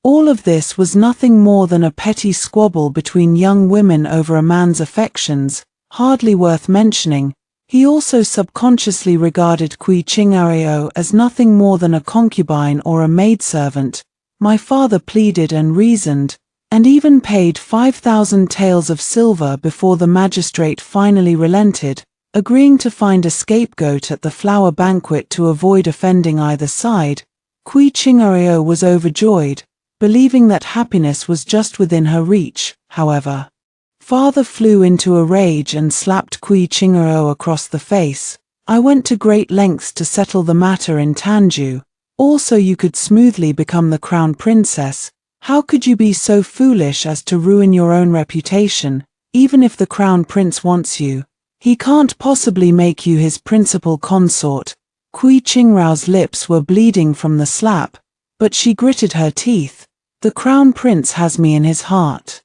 all of this was nothing more than a petty squabble between young women over a man's affections, hardly worth mentioning. He also subconsciously regarded Kui Qinghe as nothing more than a concubine or a maidservant. My father pleaded and reasoned, and even paid 5,000 taels of silver before the magistrate finally relented, agreeing to find a scapegoat at the flower banquet to avoid offending either side. Kui Qinghe was overjoyed, believing that happiness was just within her reach. However, father flew into a rage and slapped Kui Qinghe across the face. I went to great lengths to settle the matter in Tanju. Also, you could smoothly become the Crown Princess. How could you be so foolish as to ruin your own reputation? Even if the Crown Prince wants you, he can't possibly make you his principal consort. Kui Qinghe's lips were bleeding from the slap, but she gritted her teeth. The Crown Prince has me in his heart.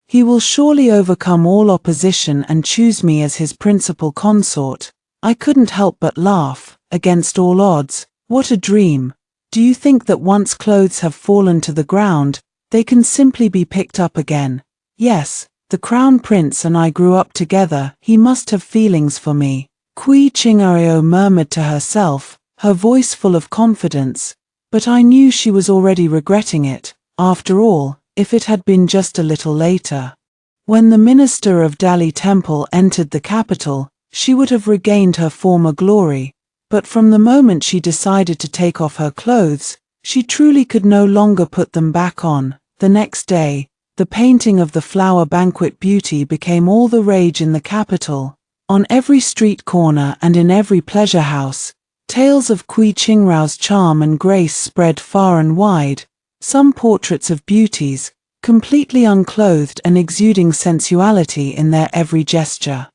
He will surely overcome all opposition and choose me as his principal consort. I couldn't help but laugh. Against all odds, what a dream. Do you think that once clothes have fallen to the ground, they can simply be picked up again? Yes, the Crown Prince and I grew up together. He must have feelings for me. Kui Qinghe murmured to herself, her voice full of confidence, but I knew she was already regretting it. After all, if it had been just a little later, when the minister of Dali Temple entered the capital, she would have regained her former glory. But from the moment she decided to take off her clothes, she truly could no longer put them back on. The next day, the painting of the flower banquet beauty became all the rage in the capital. On every street corner and in every pleasure house, tales of Kui Qinghe's charm and grace spread far and wide. Some portraits of beauties, completely unclothed and exuding sensuality in their every gesture,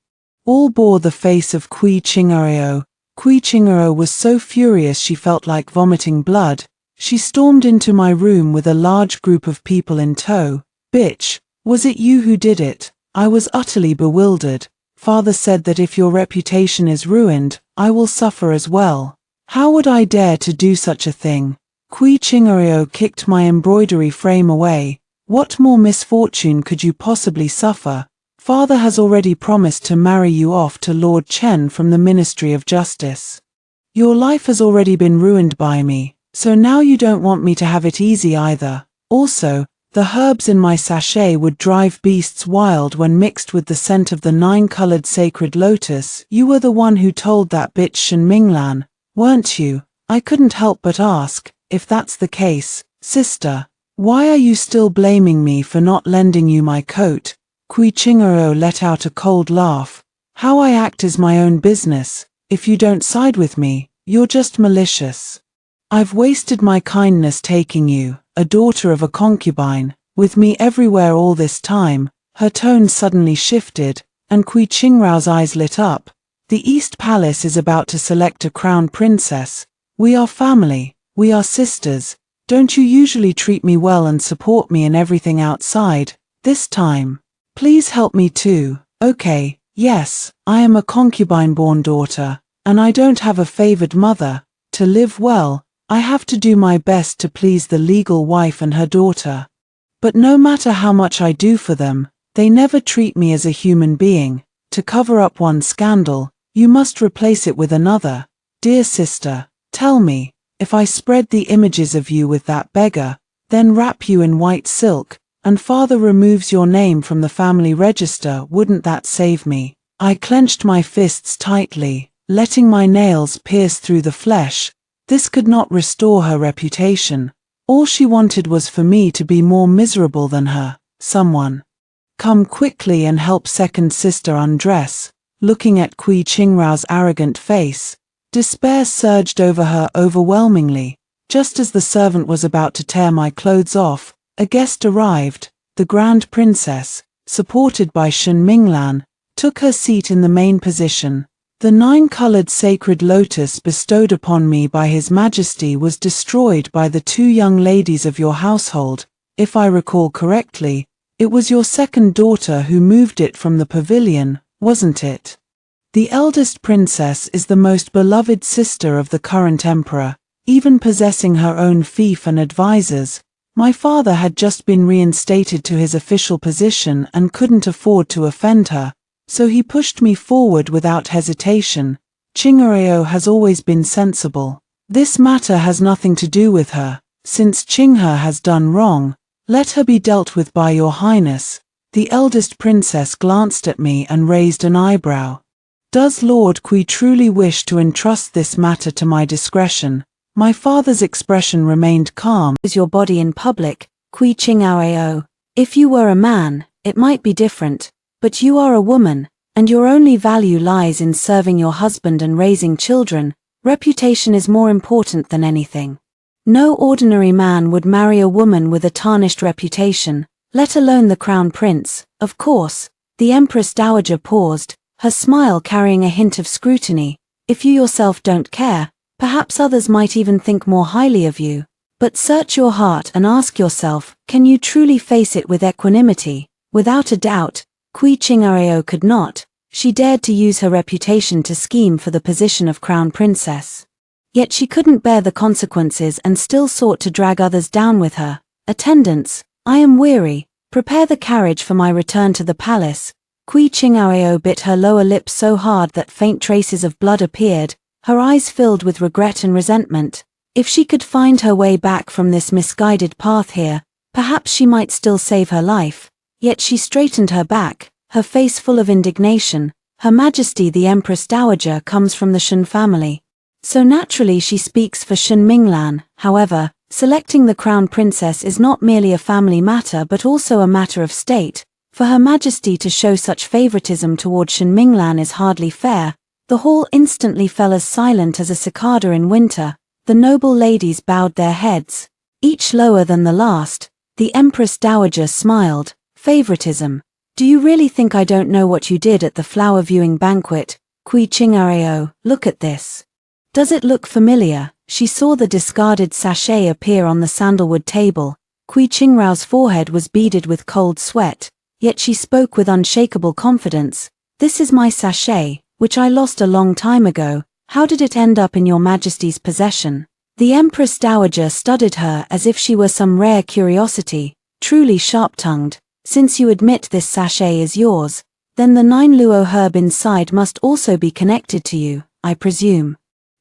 all bore the face of Kui Qinghe. Kui Qinghe was so furious she felt like vomiting blood. She stormed into my room with a large group of people in tow. Bitch, was it you who did it? I was utterly bewildered. Father said that if your reputation is ruined, I will suffer as well. How would I dare to do such a thing? Kui Qinghe kicked my embroidery frame away. What more misfortune could you possibly suffer? Father has already promised to marry you off to Lord Chen from the Ministry of Justice. Your life has already been ruined by me, so now you don't want me to have it easy either. Also, the herbs in my sachet would drive beasts wild when mixed with the scent of the 9-colored sacred lotus. You were the one who told that bitch Shen Minglan, weren't you? I couldn't help but ask, if that's the case, sister, why are you still blaming me for not lending you my coat? Kui Chingero let out a cold laugh. How I act is my own business. If you don't side with me, you're just malicious. I've wasted my kindness taking you, a daughter of a concubine, with me everywhere all this time. Her tone suddenly shifted, and Kui Qingrao's eyes lit up. The East Palace is about to select a crown princess. We are family, we are sisters. Don't you usually treat me well and support me in everything outside? This time, please help me too. Okay, yes, I am a concubine-born daughter, and I don't have a favored mother. To live well, I have to do my best to please the legal wife and her daughter. But no matter how much I do for them, they never treat me as a human being. To cover up one scandal, you must replace it with another. Dear sister, tell me, if I spread the images of you with that beggar, then wrap you in white silk, and father removes your name from the family register, wouldn't that save me? I clenched my fists tightly, letting my nails pierce through the flesh. This could not restore her reputation. All she wanted was for me to be more miserable than her. Someone, come quickly and help second sister undress. Looking at Kui Qingrao's arrogant face, despair surged over her overwhelmingly. Just as the servant was about to tear my clothes off, a guest arrived. The Grand Princess, supported by Shen Minglan, took her seat in the main position. The 9-colored sacred lotus bestowed upon me by His Majesty was destroyed by the 2 young ladies of your household. If I recall correctly, it was your second daughter who moved it from the pavilion, wasn't it? The eldest princess is the most beloved sister of the current emperor, even possessing her own fief and advisors. My father had just been reinstated to his official position and couldn't afford to offend her, so he pushed me forward without hesitation. Qingrao has always been sensible. This matter has nothing to do with her. Since Qinghe has done wrong, let her be dealt with by your highness. The eldest princess glanced at me and raised an eyebrow. Does Lord Kui truly wish to entrust this matter to my discretion? My father's expression remained calm. Is your body in public, Kui Qingao? If you were a man, it might be different. But you are a woman, and your only value lies in serving your husband and raising children. Reputation is more important than anything. No ordinary man would marry a woman with a tarnished reputation, let alone the crown prince. Of course, the Empress Dowager paused, her smile carrying a hint of scrutiny. If you yourself don't care, perhaps others might even think more highly of you. But search your heart and ask yourself, can you truly face it with equanimity? Without a doubt, Kui Qingao could not. She dared to use her reputation to scheme for the position of crown princess. Yet she couldn't bear the consequences and still sought to drag others down with her. Attendants, I am weary. Prepare the carriage for my return to the palace. Kui Qingao bit her lower lip so hard that faint traces of blood appeared, her eyes filled with regret and resentment. If she could find her way back from this misguided path here, perhaps she might still save her life. Yet she straightened her back, her face full of indignation. Her Majesty the Empress Dowager comes from the Shen family. So naturally she speaks for Shen Minglan. However, selecting the crown princess is not merely a family matter but also a matter of state. For Her Majesty to show such favoritism toward Shen Minglan is hardly fair. The hall instantly fell as silent as a cicada in winter. The noble ladies bowed their heads, each lower than the last. The Empress Dowager smiled. Favoritism. Do you really think I don't know what you did at the flower viewing banquet? Kui Qingao, look at this. Does it look familiar? She saw the discarded sachet appear on the sandalwood table. Kui Qingrao's forehead was beaded with cold sweat, yet she spoke with unshakable confidence. This is my sachet, which I lost a long time ago. How did it end up in your Majesty's possession? The Empress Dowager studied her as if she were some rare curiosity, truly sharp-tongued. Since you admit this sachet is yours, then the 9 luo herb inside must also be connected to you, I presume.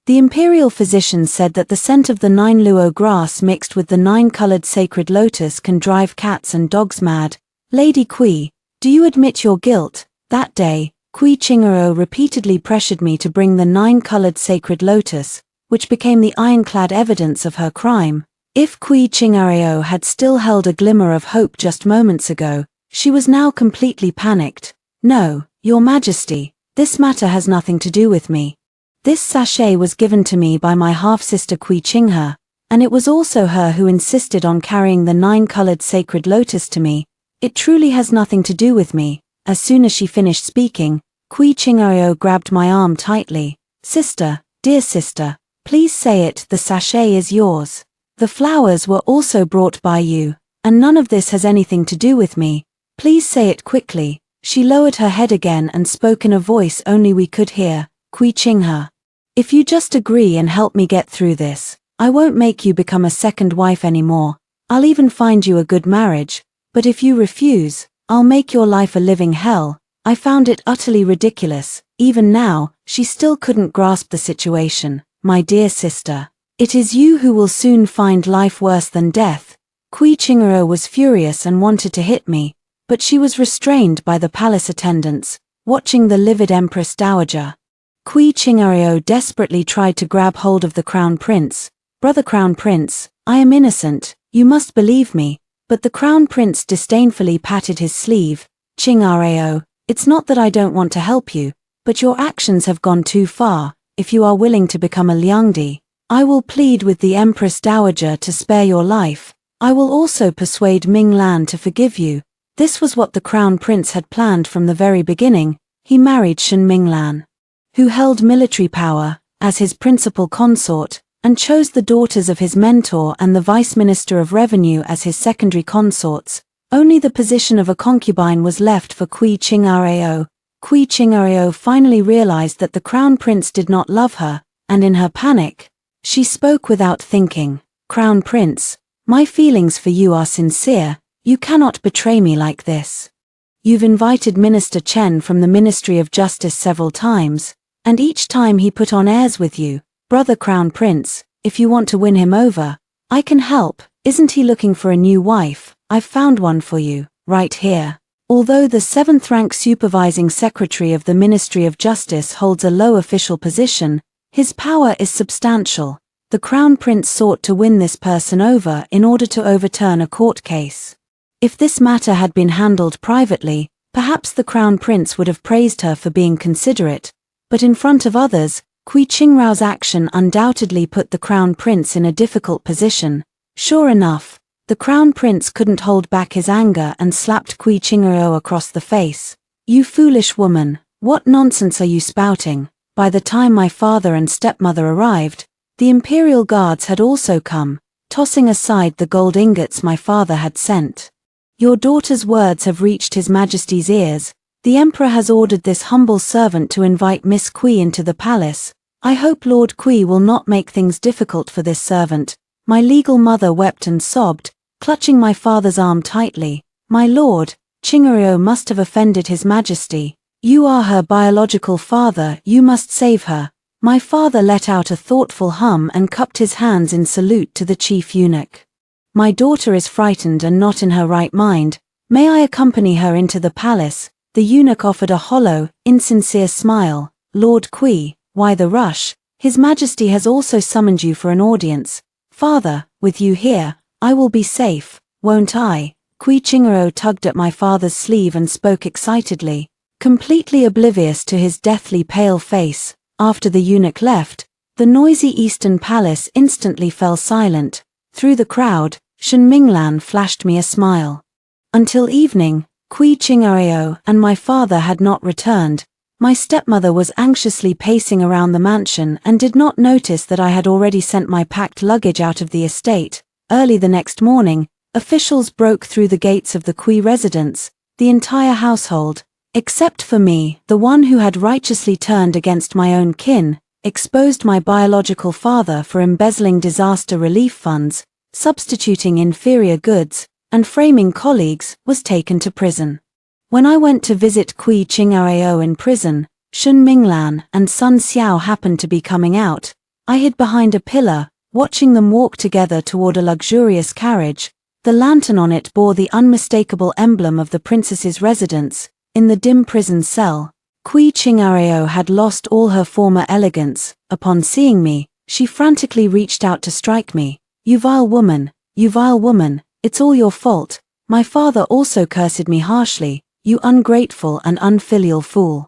The imperial physician said that the scent of the 9 luo grass mixed with the 9-colored sacred lotus can drive cats and dogs mad. Lady Kui, do you admit your guilt? That day, Kui Chingero repeatedly pressured me to bring the 9-colored sacred lotus, which became the ironclad evidence of her crime. If Kui Chingero had still held a glimmer of hope just moments ago, she was now completely panicked. No, Your Majesty, this matter has nothing to do with me. This sachet was given to me by my half-sister Kui Qinghe, and it was also her who insisted on carrying the 9-colored sacred lotus to me. It truly has nothing to do with me. As soon as she finished speaking, Kui Qinghe grabbed my arm tightly. Sister, dear sister, please say it, the sachet is yours. The flowers were also brought by you, and none of this has anything to do with me. Please say it quickly. She lowered her head again and spoke in a voice only we could hear. Kui Qinghe, if you just agree and help me get through this, I won't make you become a second wife anymore. I'll even find you a good marriage, but if you refuse, I'll make your life a living hell. I found it utterly ridiculous. Even now, she still couldn't grasp the situation. My dear sister, it is you who will soon find life worse than death. Kui Qinghe was furious and wanted to hit me, but she was restrained by the palace attendants, watching the livid Empress Dowager. Kui Qinghe desperately tried to grab hold of the Crown Prince. Brother Crown Prince, I am innocent, you must believe me. But the Crown Prince disdainfully patted his sleeve. Qinghe, it's not that I don't want to help you, but your actions have gone too far. If you are willing to become a Liangdi, I will plead with the Empress Dowager to spare your life. I will also persuade Ming Lan to forgive you. This was what the Crown Prince had planned from the very beginning. He married Shen Minglan, who held military power, as his principal consort, and chose the daughters of his mentor and the Vice Minister of Revenue as his secondary consorts. Only the position of a concubine was left for Kui Qinghe. Kui Qinghe finally realized that the Crown Prince did not love her, and in her panic, she spoke without thinking. Crown Prince, my feelings for you are sincere. You cannot betray me like this. You've invited Minister Chen from the Ministry of Justice several times, and each time he put on airs with you. Brother Crown Prince, if you want to win him over, I can help. Isn't he looking for a new wife? I've found one for you, right here. Although the 7th-rank supervising secretary of the Ministry of Justice holds a low official position, his power is substantial. The Crown Prince sought to win this person over in order to overturn a court case. If this matter had been handled privately, perhaps the Crown Prince would have praised her for being considerate, but in front of others, Kui Qinghe's action undoubtedly put the Crown Prince in a difficult position. Sure enough, the Crown Prince couldn't hold back his anger and slapped Kui Qinghe across the face. You foolish woman, what nonsense are you spouting? By the time my father and stepmother arrived, the imperial guards had also come, tossing aside the gold ingots my father had sent. Your daughter's words have reached His Majesty's ears. The Emperor has ordered this humble servant to invite Miss Kui into the palace. I hope Lord Kui will not make things difficult for this servant. My legal mother wept and sobbed, clutching my father's arm tightly. My lord, Qinghe must have offended His Majesty. You are her biological father, you must save her. My father let out a thoughtful hum and cupped his hands in salute to the chief eunuch. My daughter is frightened and not in her right mind. May I accompany her into the palace? The eunuch offered a hollow, insincere smile. Lord Kui, why the rush? His Majesty has also summoned you for an audience. Father, with you here, I will be safe, won't I? Kui Qinghe tugged at my father's sleeve and spoke excitedly, completely oblivious to his deathly pale face. After the eunuch left, the noisy Eastern Palace instantly fell silent. Through the crowd, Shen Minglan flashed me a smile. Until evening, Kui Qinghe and my father had not returned. My stepmother was anxiously pacing around the mansion and did not notice that I had already sent my packed luggage out of the estate. Early the next morning, officials broke through the gates of the Kui residence. The entire household, except for me, the one who had righteously turned against my own kin, exposed my biological father for embezzling disaster relief funds, substituting inferior goods, and framing colleagues, was taken to prison. When I went to visit Kui Qinghe in prison, Shen Minglan and Sun Xiao happened to be coming out. I hid behind a pillar, watching them walk together toward a luxurious carriage. The lantern on it bore the unmistakable emblem of the princess's residence. In the dim prison cell, Kui Chingareo had lost all her former elegance. Upon seeing me, she frantically reached out to strike me. You vile woman, it's all your fault. My father also cursed me harshly, you ungrateful and unfilial fool.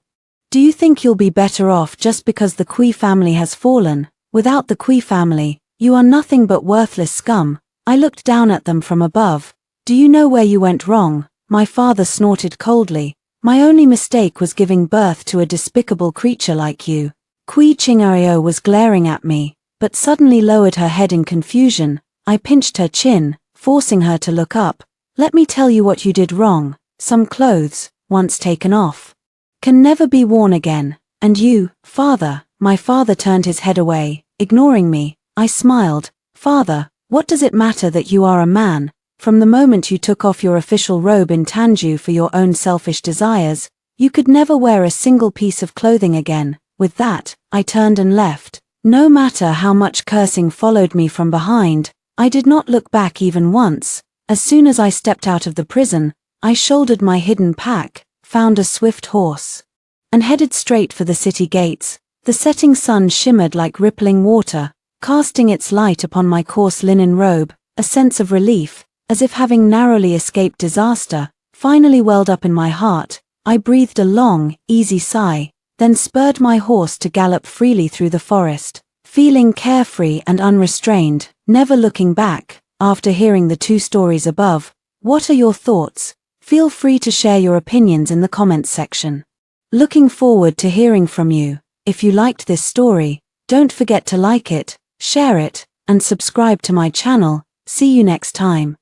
Do you think you'll be better off just because the Kui family has fallen? Without the Kui family, you are nothing but worthless scum. I looked down at them from above. Do you know where you went wrong? My father snorted coldly. My only mistake was giving birth to a despicable creature like you. Kui Chingareo was glaring at me, but suddenly lowered her head in confusion. I pinched her chin, forcing her to look up. Let me tell you what you did wrong. Some clothes, once taken off, can never be worn again. And you, father. My father turned his head away, ignoring me. I smiled. Father, what does it matter that you are a man? From the moment you took off your official robe in Tanju for your own selfish desires, you could never wear a single piece of clothing again. With that, I turned and left. No matter how much cursing followed me from behind, I did not look back even once. As soon as I stepped out of the prison, I shouldered my hidden pack, found a swift horse, and headed straight for the city gates. The setting sun shimmered like rippling water, casting its light upon my coarse linen robe. A sense of relief, as if having narrowly escaped disaster, finally welled up in my heart. I breathed a long, easy sigh, then spurred my horse to gallop freely through the forest, feeling carefree and unrestrained, never looking back. After hearing the two stories above, what are your thoughts? Feel free to share your opinions in the comments section. Looking forward to hearing from you. If you liked this story, don't forget to like it, share it, and subscribe to my channel. See you next time.